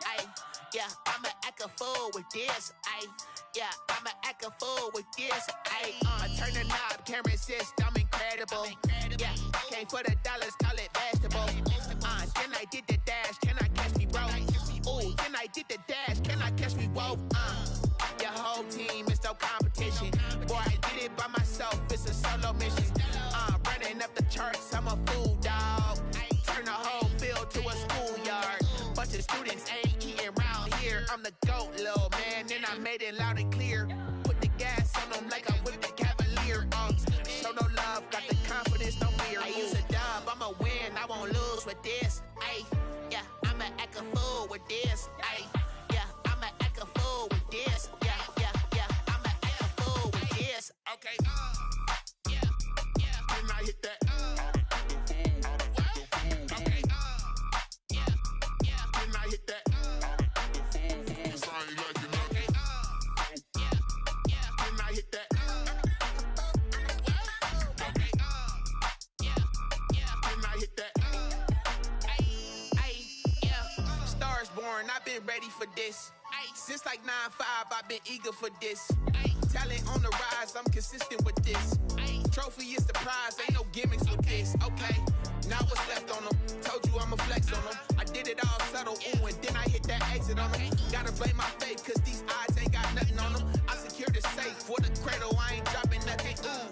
Yeah, I'ma act a fool with this. Yeah, I'ma act a fool with this. I turn the knob, can't resist, I'm incredible. Yeah, came for the dollars, call it vegetable. Then I did the dash, can I catch me, bro? Ooh, then I did the dash, can I catch me, whoa? Your whole team is no competition. Boy, I did it by myself, it's a solo mission. Running up the charts, I'm a fool, dog. Turn the whole field to a schoolyard. Bunch of students ain't eating round here. I'm the GOAT, little man, and I made it loud and clear. Put the gas on them like I'm with the Cavalier. Show no love, got the confidence, no fear. I use a dub, I'ma win, I won't lose with this. Yeah, I'ma act a fool with this. Yeah, I'ma act a fool with this. Yeah, I'ma act a fool with this. Okay, and I hit that. Okay, and I hit that. Cause I ain't like it nothing. And I hit that. Okay, and I hit that. Yeah. Stars born, I've been ready for this. Since like 9-5, I've been eager for this. Talent on the rise, I'm consistent with this. Trophy is the prize, ain't no gimmicks with this. Okay, now what's left on them? Told you I'ma flex on them. I did it all subtle, ooh, and then I hit that exit on them. Gotta blame my faith, cause these odds ain't got nothing on them. I secured the safe for the cradle, I ain't dropping nothing, ooh.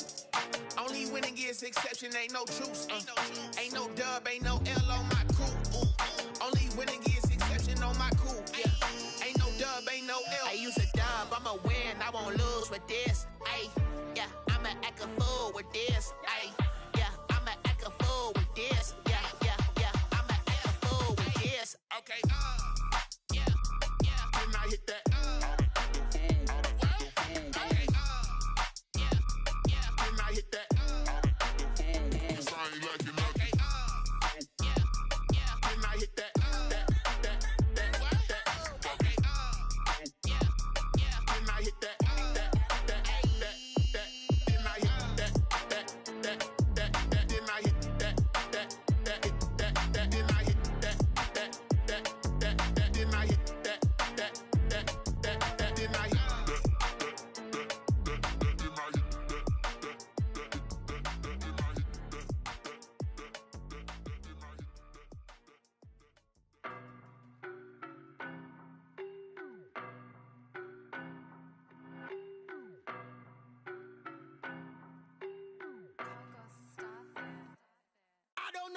Only winning is exception, ain't no truce. Ain't no dub, ain't no L on my crew. Ooh. Only winning is exception on my crew. Yeah, ain't no dub, ain't no L. I use a dub, I'ma win, I won't lose with this. Yeah, I'ma act a fool with this. Yeah, I'ma act a fool with this. Yeah, I'ma act a fool with this. Okay, and I hit that. Okay, and I hit that. Cause I ain't like it nothing.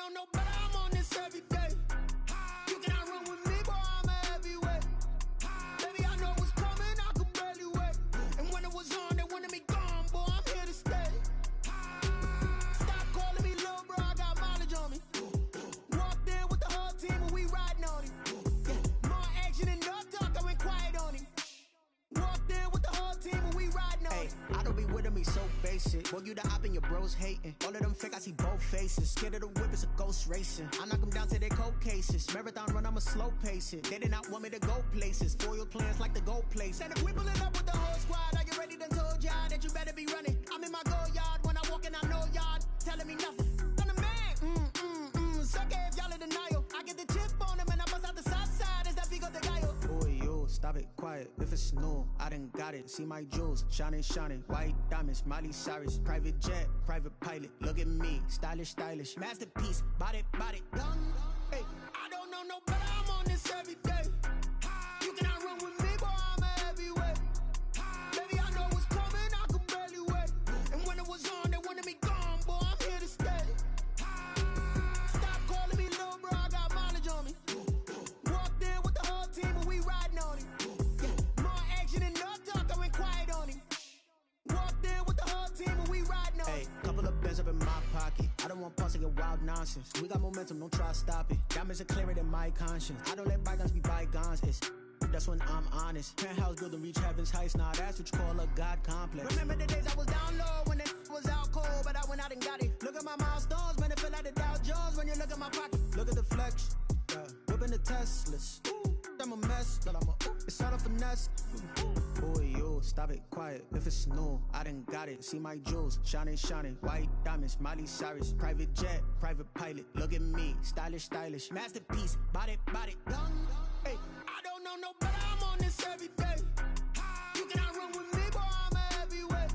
know no better, I'm on this every day. You cannot run with me, boy, I'm a heavyweight. Baby, I know what's coming, I could barely wait. And when it was on, they wanted me gone, boy, I'm here to stay. Stop calling me little bro, I got mileage on me. Walked in with the whole team and we riding on him. Yeah, more action and no talk, I went quiet on him. Walked in with the whole team and we riding on him. I don't be with me so basic. Boy, you the op and your bros hating. All of them fake, I see both faces. Scared of the whip, it's a ghost racing. I knock them down to their cold cases. Marathon run, I'ma slow pace it. They did not want me to go places. Foil plans like the go place. And if we pulling up with the whole squad, are you ready? Done told y'all that you better be running. I'm in my go yard. When I walk in, I know y'all telling me nothing. I'm the man. Suck it if y'all in denial. I get the chip on them and I bust out the south side. Is that Vigo de Gallo? Boy, yo, stop it, quiet. If it's new, I done got it. See my jewels, shining, shining. White diamonds, Miley Cyrus. Private jet, private pilot. Look at me, stylish, stylish. Masterpiece, body, done. Hey, I don't know no better, I'm on this every day. You cannot run with me, boy, I'm a heavyweight. Baby, I know what's coming, I could barely wait. And when it was on, they wanted me gone, boy, I'm here to stay. Stop calling me little bro, I got mileage on me. Walked in with the whole team and we riding on him. Yeah, more action and no talk, I went quiet on him. Walked in with the whole team and we riding on him. Hey, couple of bands up in my pocket. I don't want pause to get wild nonsense. We got momentum, don't try to stop it. Diamonds are clearer than my conscience. I don't let bygones be bygones. That's when I'm honest. Penthouse building reach heaven's heights. Now that's what you call a God complex. Remember the days I was down low when it was out cold, but I went out and got it. Look at my milestones, man, it feel like the Dow Jones when you look at my pocket. Look at the flex, whipping the Teslas. I'm a mess, but it's all a finesse. Boy, yo, stop it, quiet. If it's new, I done got it. See my jewels, shining, shining. White diamonds, Miley Cyrus. Private jet, private pilot. Look at me, stylish, stylish. Masterpiece, body, done. Hey, I don't know no better, I'm on this every day. You cannot run with me, boy, I'm a heavyweight.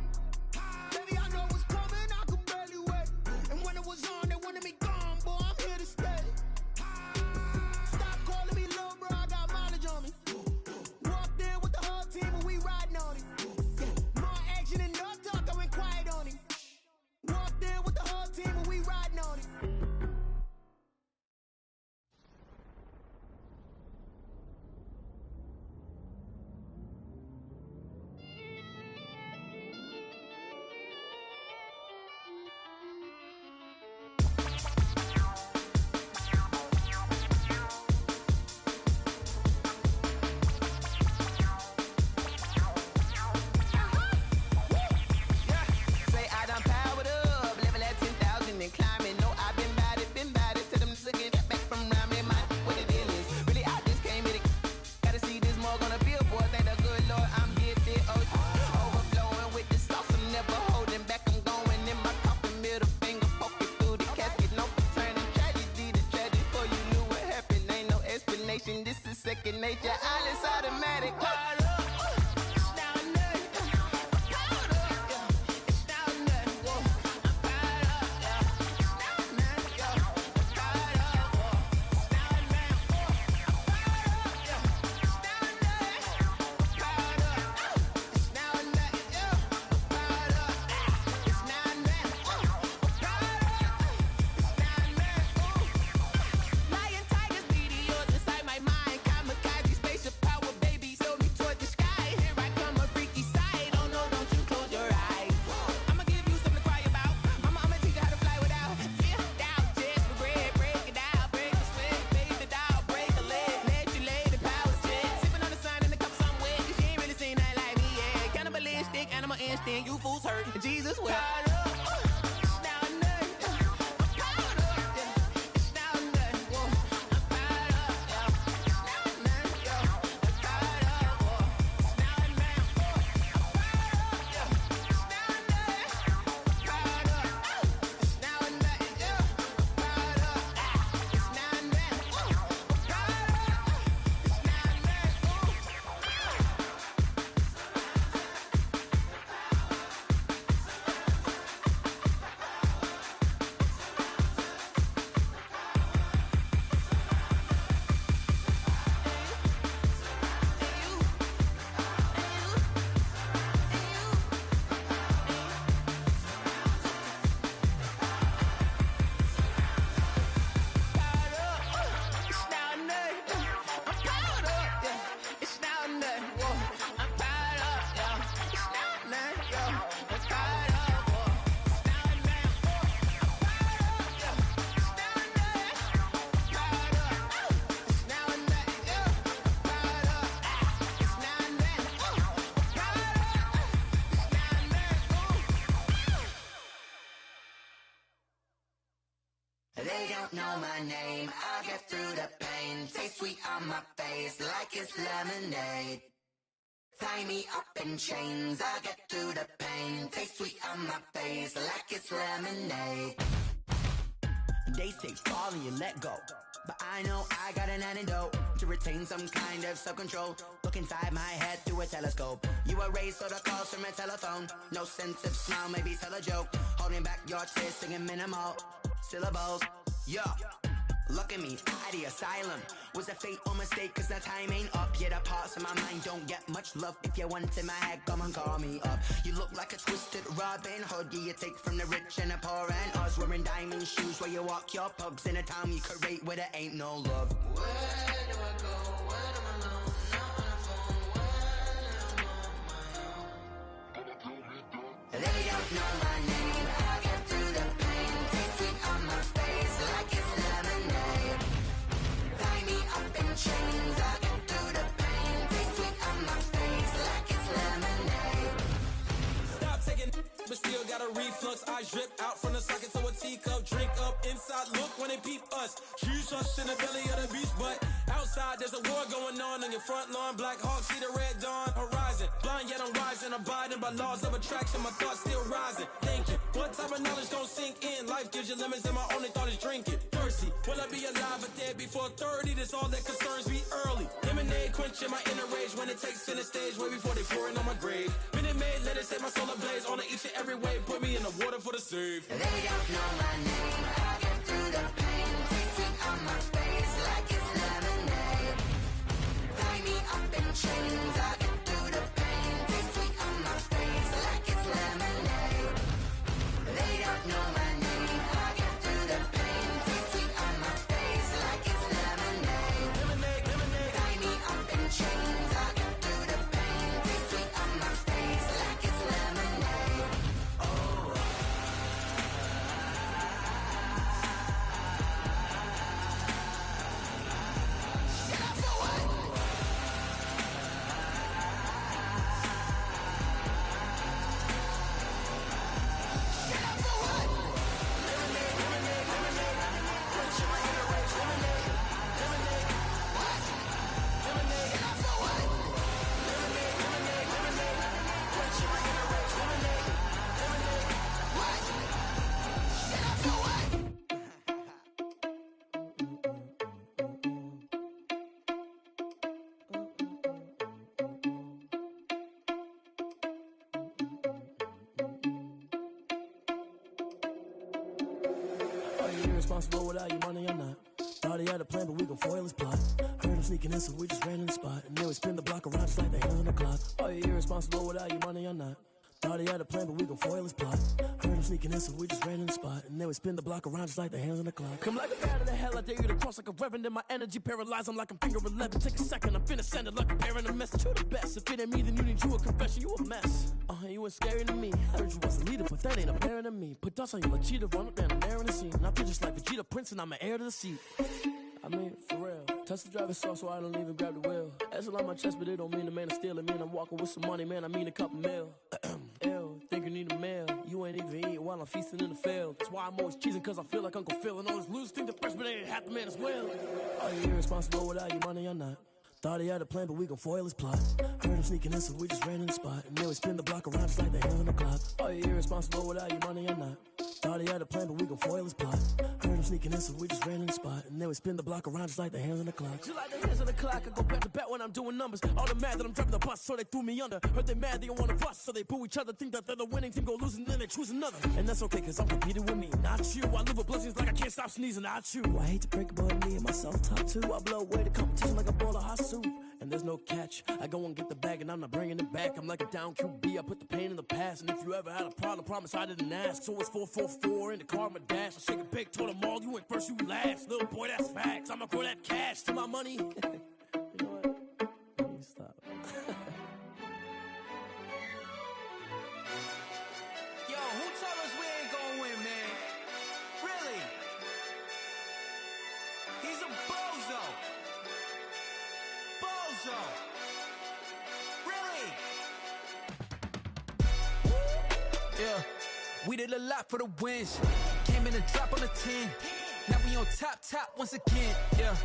Baby, I know what's coming, I could barely wait. And when it was on, they wanted me gone, boy, I'm here to stay. Stop calling me little bro, I got mileage on me. Walked in with the whole team and we riding on him. Yeah, more action and no talk, I went quiet on him. Walked in with the whole team and we riding on him. This is second nature, all is automatic. You fools hurt. Jesus will. They don't know my name. I'll get through the pain. Taste sweet on my face like it's lemonade. Tie me up in chains. I'll get through the pain. Taste sweet on my face like it's lemonade. They say fall and you let go, but I know I got an antidote to retain some kind of self-control. Look inside my head through a telescope. You erase all the calls from a telephone. No sense of smile, maybe tell a joke. Holding back your tears, singing minimal syllables. Yeah, look at me, out the asylum. Was a fate or mistake, cause the time ain't up. Yeah, the parts of my mind don't get much love. If you want in my head, come and call me up. You look like a twisted Robin Hood. Yeah, you take from the rich and the poor and us. Wearing diamond shoes where you walk your pugs. In a town you create where there ain't no love. Where do I go? When I'm alone? Not on the phone. When I'm on my own. They don't know my name. I'll get through the pain. Taste sweet on my face like it's lemonade. Tie me up in chains. I'll get through the pain. Taste sweet on my face like it's lemonade. Stop taking, but still got a reflux. Eyes drip out from the socket to a teacup. Drink up inside, look when they peep us. Shoes us in the belly of the beast, but outside there's a war going on your front lawn. Black Hawk, see the red dawn horizon. Blind yet I'm rising, abiding by laws of attraction. My thoughts still rising, thinking what type of knowledge gon' sink in? Life gives you lemons and my only thought is drinking. Thirsty, will I be alive or dead before 30? That's all that concerns me early. Lemonade quenching my inner rage when it takes center stage way before they pour it on my grave. Minute Maid, let it set my soul ablaze on each and every way. Put me in the water for the save. They don't know my name. I'll get through the pain. Taste sweet on my face like it's lemonade. Tie me up in chains. I'll get through the pain. Taste sweet on my face like it's lemonade. They don't know my name. I'll get through the pain. Taste sweet on my face like it's lemonade. Lemonade, lemonade. Tie me up in chains. I'll get through the pain. Taste sweet on my face like it's lemonade. Oh. Are you irresponsible without your money or not? Thought he had a plan, but we gon' foil his plot. Heard him sneaking in, so we just ran in the spot. And then we spin the block around just like the hands on the clock. Are you irresponsible without your money or not? Thought he had a plan, but we gon' foil his plot. Heard him sneaking in, so we just ran in the spot. And then we spin the block around just like the hands on the clock. Come like a bat of the hell, I dare you to cross like a reverend. And my energy paralyzed, I'm like I'm finger 11. Take a second, I'm finna send it like a parent a message. You the best, if it ain't me, then you need you a confession. You a mess, you ain't scary to me. I heard you was a leader, but that ain't apparent to me. Put dust on you like cheetah, run up down the air in the scene. And I feel just like Vegeta Prince, and I'm an heir to the seat. I mean, for real. Touch the driver's soft so I don't even grab the wheel. S on my chest, but it don't mean the man is stealing. Mean I'm walking with some money, man, I mean a couple mil. Ew, think you need a meal. You ain't even eating while I'm feasting in the field. That's why I'm always cheesing, cause I feel like Uncle Phil. And all this loose think the freshman ain't half the man as well. Are you irresponsible without your money or not? Thought he had a plan, but we gon' foil his plot. Heard him sneaking in, so we just ran in the spot. And then we spin the block around just like the hands on the clock. Are you irresponsible without your money or not? Thought he had a plan, but we gon' foil his plot. Heard him sneaking in, so we just ran in the spot. And then we spin the block around just like the hands on the clock. Just like the hands on the clock, I go back to back when I'm doing numbers. All the mad that I'm driving the bus, so they threw me under. Heard they mad, they don't wanna bust, so they boo each other. Think that they're the winning team, go losing, then they choose another. And that's okay, cause I'm competing with me, not you. I live with blessings like I can't stop sneezing, not you. I hate to break it, but me and myself top two. I blow away the competition like a bowl of hot soup. And there's no catch. I go and get the bag and I'm not bringing it back. I'm like a down QB, I put the pain in the past. And if you ever had a problem, promise I didn't ask. So it's 444 in the car, my dash. I shake a big, told them all, you went first, you last. Little boy, that's facts. I'ma grow that cash to my money. You know what? Let me stop. Yo, who told us we ain't gonna win, man? Really? He's a bozo. Bozo. Really? Yeah. We did a lot for the wins. Came in a drop on the 10. Now we on top once again, yeah.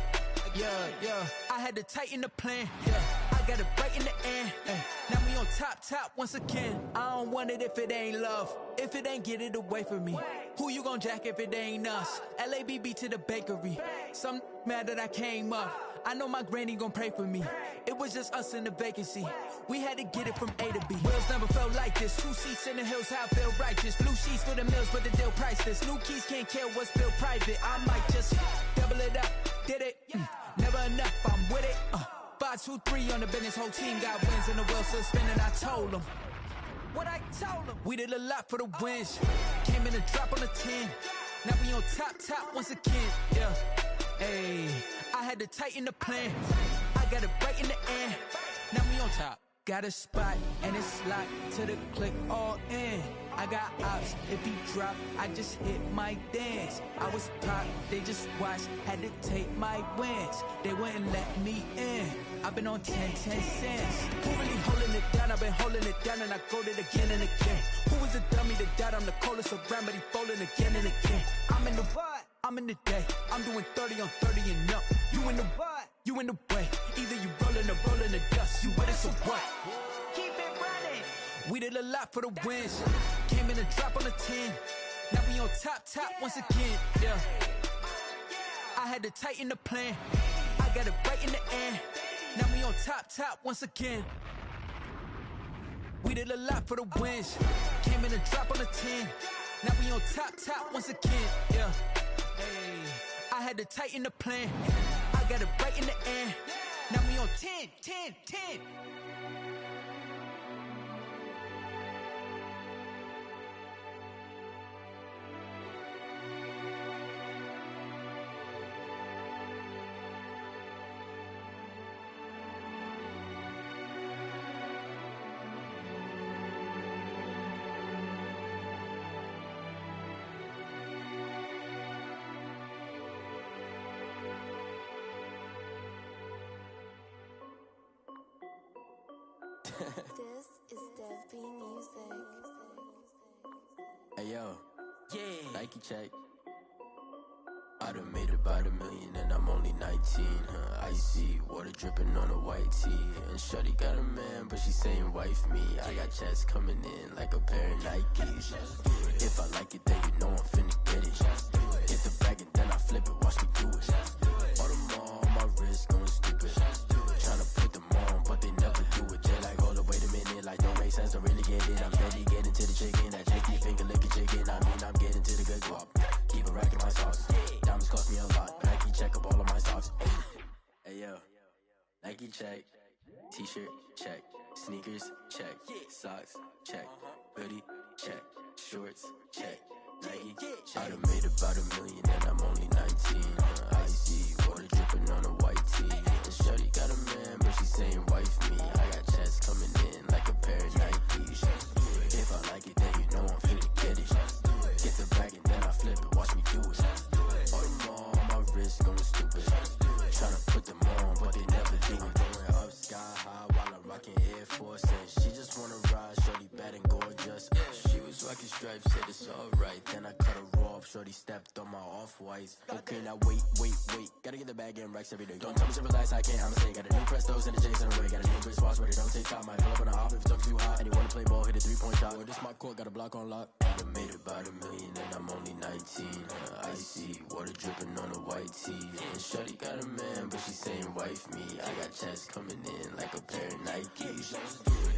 I had to tighten the plan, yeah. I got it right in the end, now we on top once again. I don't want it if it ain't love. If it ain't, get it away from me. Who you gon' jack if it ain't us? LABB to the bakery. Some mad that I came up. I know my granny gon' pray for me. It was just us in the vacancy. We had to get it from A to B. Wheels never felt like this. 2 seats in the hills, how I feel righteous. Blue sheets for the mills, but the deal priceless. New keys can't kill what's built private. I might just double it up. Did it? Never enough, I'm with it. 5, 2, 3 on the business. Whole team got wins and the wheels still spinning. I told them what I told them. We did a lot for the wins. Came in a drop on the 10. Now we on top once again, yeah. Hey, I had to tighten the plan. I got it right in the end. Now we on top. Got a spot and it's locked to the click all in. I got ops, if he drop, I just hit my dance. I was pop, they just watched, had to take my wins. They wouldn't let me in. I've been on 10 cents. Who really holding it down? I've been holding it down and I go it again and again. Who was the dummy that died? I'm the coldest around, but he folding again and again. I'm in the what? I'm in the day. I'm doing 30 on 30 and up. You in the what? You in the way. Either you rolling or rolling the dust. You with it, so what? Keep it running. We did a lot for the wins. Came in a drop on the 10. Now we on top once again, yeah. I had to tighten the plan. I got it right in the end. Now we on top once again. We did a lot for the wins. Came in a drop on the 10. Now we on top once again, yeah. Hey, I had to tighten the plan. I got it right in the end. Now we on 10. This is Dev B Music. Hey yo, yeah. Nike check. I done made about $1 million and I'm only 19. Icy water dripping on a white tee. And shorty got a man, but she saying wife me. I got checks coming in like a pair of Nikes. If I like it, then you know I'm finna get it. Get the bag and then I flip it. Watch me do it. All them on my wrist going stupid. Tryna put them on, but they never do it. They like, hold up, wait a minute. Like, don't make sense to really get it. I'm steady getting to the chicken. That chicky finger licking chicken. I mean, I'm getting to the good guap. Keep a rack in my sauce. Diamonds cost me a lot. Nike check up all of my socks. Hey yo, Nike check. T-shirt check. Sneakers check. Socks check. Hoodie check. Shorts check. Nike check. I done made about $1 million and I'm only 19. Icy water dripping on a white tee. And shorty got a man, but she saying wife me. I got checks coming in like a pair of Nikes. If I like it, then you know I'm finna get it. Get the bag and then I flip it. Watch me do it. All them on my wrist going stupid. Tryna put them on, but they never do it. Going up sky high while I'm rocking Air Force. And she just wanna ride, shorty bad and gorgeous. She was rocking stripes, said it's alright. Then I cut her off, shorty stepped on my off-whites. Okay, now wait. Gotta get the bag and racks every day. Don't tell me to relax, I can't, I'ma say. Got a new Prestos and a Jason away. Got a new wrist watch, but it don't take time. Might pull up on a hop if it talks too hot. And he wanna play ball, hit a 3-point shot. Or this my court, got a block on lock. I done made about $1 million and I'm only 19. Icy water dripping on a white tee. And shorty got a man, but she saying wife me. I got checks coming in like a pair of Nikes.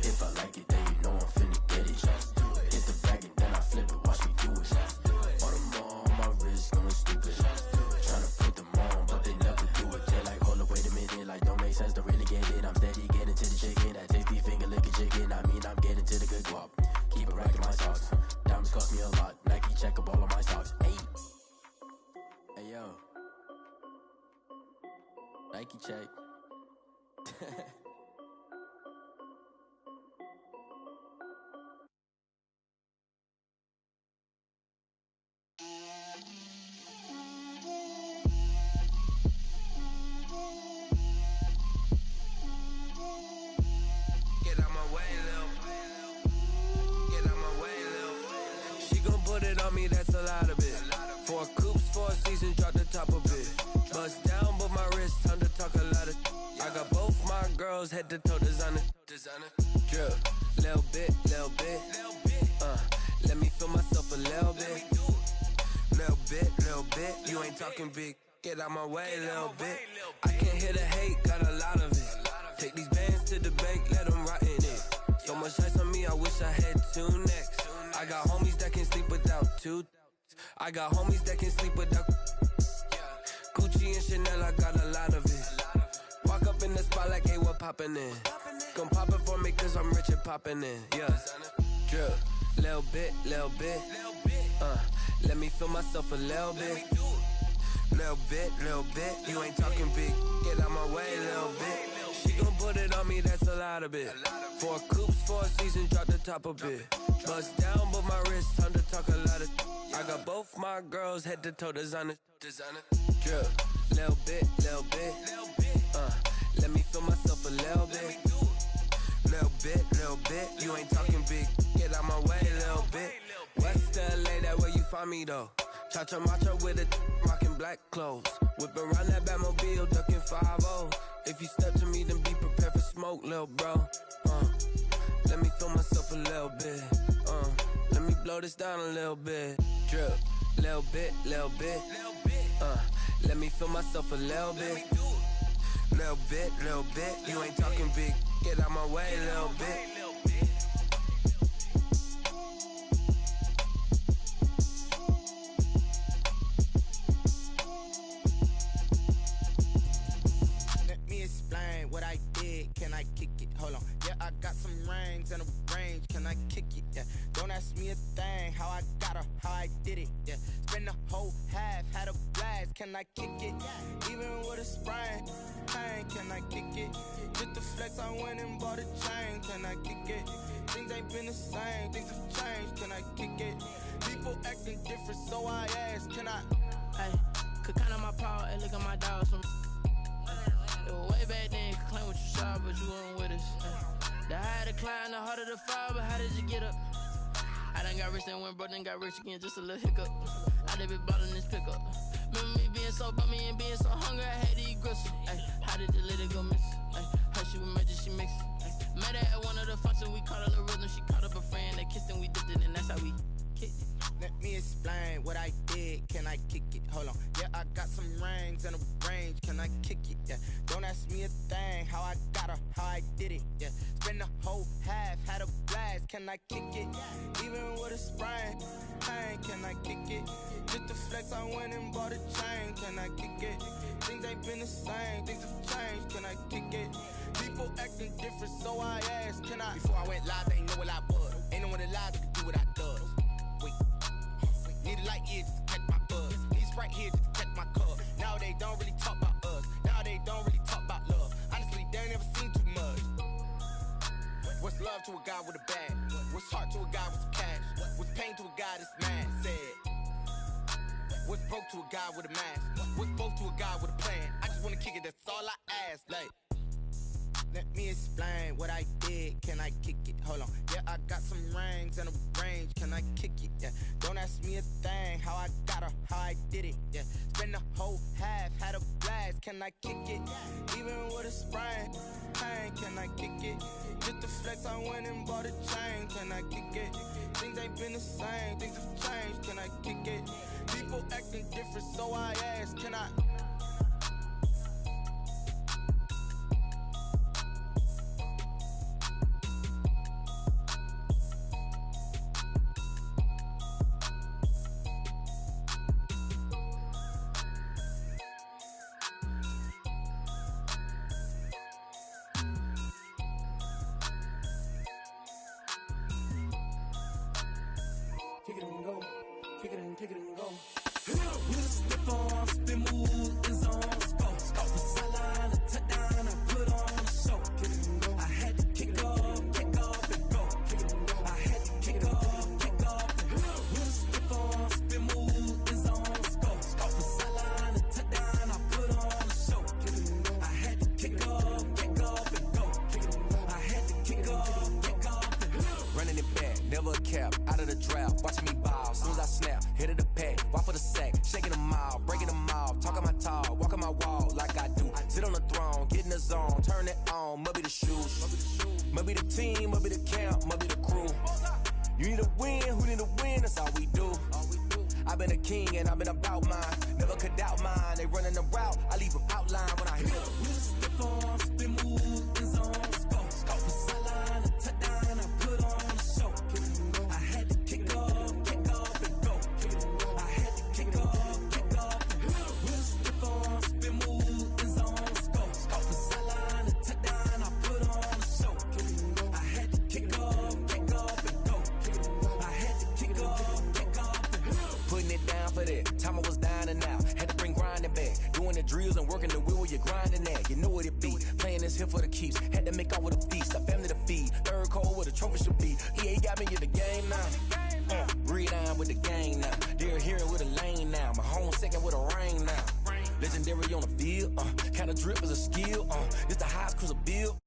If I like it, then you know I'm finna get it. Get the bag and then I flip it. Watch me do it. All them on my wrist going stupid. Tryna put them on, but they never do it. They're like, hold up, wait a minute. Like, don't make sense to really get it. I'm steady getting to the chicken. That tasty finger licking chicken. I mean, I'm getting to the good guap. Keep a rack in my socks. Diamonds cost me a lot. Nike check up all of my socks. Hey yo, Nike check. Get out my way, Lil. Get out my way, Lil. She gon' put it on me, that's a lot of it. 4 coops, 4 4 seasons, drop the top a bit. Bust down, but my wrist, time to talk a lot of. I got both my girls head to toe designer. Drip, little bit. Let me feel myself a little bit. Little bit. You ain't talking big. Get out my way, little bit. I can't hear the hate, got a lot of it. Take these bands to the bank, let them rot in it. So much ice on me, I wish I had 2 necks. I got homies that can sleep without 2. I got homies that can sleep without. Gucci and Chanel, I got a lot of it. Walk up in the spot like, hey, what poppin' in? Gon' pop it for me cause I'm rich and poppin' in. Yeah, drip, little bit. Let me feel myself a little bit. Little bit. You ain't talking big. Get out my way, little bit. She gon' put it on me, that's a lot of it. 4 coupes, 4 seasons, drop the top a bit. Bust down, but my wrist, time to talk a lot of. I got both my girls head to toe designer. Drip, little bit. Let me feel myself a little bit. Little bit. You ain't talking big. Get out my way, little bit. West LA, that where you find me though. Cha-cha macho with a rockin' black clothes. Whip around that Batmobile, ducking 5-0. If you step to me, then be prepared for smoke, lil' bro. Let me feel myself a little bit. Let me blow this down a little bit. Drip, little bit. Let me feel myself a little bit. Little bit. You ain't talking big. Get out my way, little bit. What I did, can I kick it? Hold on, yeah, I got some rings and a range, can I kick it? Yeah, don't ask me a thing, how I got her, how I did it. Yeah, spend the whole half, had a blast, can I kick it? Even with a sprain, pain, can I kick it? Just the flex, I went and bought a chain, can I kick it? Things ain't been the same, things have changed, can I kick it? People acting different, so I ask, can I? Hey, could count on my power, and look at my dogs from. Way back then, you could claim what you saw, but you weren't with us. The higher the climb, the harder the fall, but how did you get up? I done got rich and went broke, then got rich again, just a little hiccup. I done been ballin' this pickup. Remember me being so bummy and being so hungry, I had to eat gristle. How did the lady go miss? Her she was magic, she mixed. Met her at one of the functions, we caught her the rhythm, she caught up a friend, they kissed and we dipped it, and that's how we kicked it. Let me explain what I did, can I kick it? Hold on, yeah, I got some rings and a range, can I kick it? Yeah, don't ask me a thing, how I got her, how I did it. Yeah, spend the whole half, had a blast, can I kick it? Even with a sprain, pain, can I kick it? Just the flex, I went and bought a chain, can I kick it? Things ain't been the same, things have changed, can I kick it? People acting different, so I asked, can I? Before I went live, they ain't know what I was. Ain't no one alive that could do what I does. Need a light here just to catch my buzz. Need Sprite here just to catch my cup. Now they don't really talk about us. Now they don't really talk about love. Honestly, they ain't never seen too much. What's love to a guy with a bag? What's heart to a guy with some cash? What's pain to a guy that's mad? Said. What's broke to a guy with a mask? What's both to a guy with a plan? I just wanna kick it, that's all I ask. Like, let me explain what I did, can I kick it? Hold on, yeah, I got some rings and a range, can I kick it? Yeah, don't ask me a thing, how I got her, how I did it. Yeah, spend the whole half, had a blast, can I kick it? Even with a sprain, pain, can I kick it? Just the flex, I went and bought a chain, can I kick it? Things ain't been the same, things have changed, can I kick it? People acting different, so I ask, can I? Kick it and go, kick it and go. With a stiff arm, spin move, in zone, scope. Off the sideline, a touchdown, I put on a show. Kick it and go. I had to kick off and go. Kick it and go. I had to kick off and go. With a stiff arm, spin move, in zone, scope. Off the sideline, a touchdown, I put on a show. Kick it and go. I had to kick off and go. Kick it and go. I had to kick off and go. Running it back. never a cap, out of the draft, watching me ball. Soon as I snap, hit of the pack, walk for the sack, shaking them all, breaking them off, talking my talk, walking my wall like I do. Sit on the throne, get in the zone, turn it on, must be the shoes, must be the team, must be the camp, must be the crew. You need a win, who need a win, that's all we do. I've been a king and I've been about mine, never could doubt mine. They running the route, I leave them outline when I hit them. We just step on, spin move, in zone, scope the sideline, a touchdown, I put on a show. I had to kick off and go. I had to kick off and go. We just step on, spin move, in zone, scope the sideline, a touchdown, I put on a show. I had to kick off and go. I had to kick off and go. Putting it down for that, time I was down and out. Had to bring grinding back, doing the drills and working the wheel where you're grinding at. You know what it be, playing this here for the keeps. Had to make off with a feast, a family to feed. Third cold where the trophy should be. EA got me in the game now. Breathe down with the game now. They're here with a lane now. My home second with a rain now. Legendary on the field, kinda drip is a skill. This the highest cruiser bill.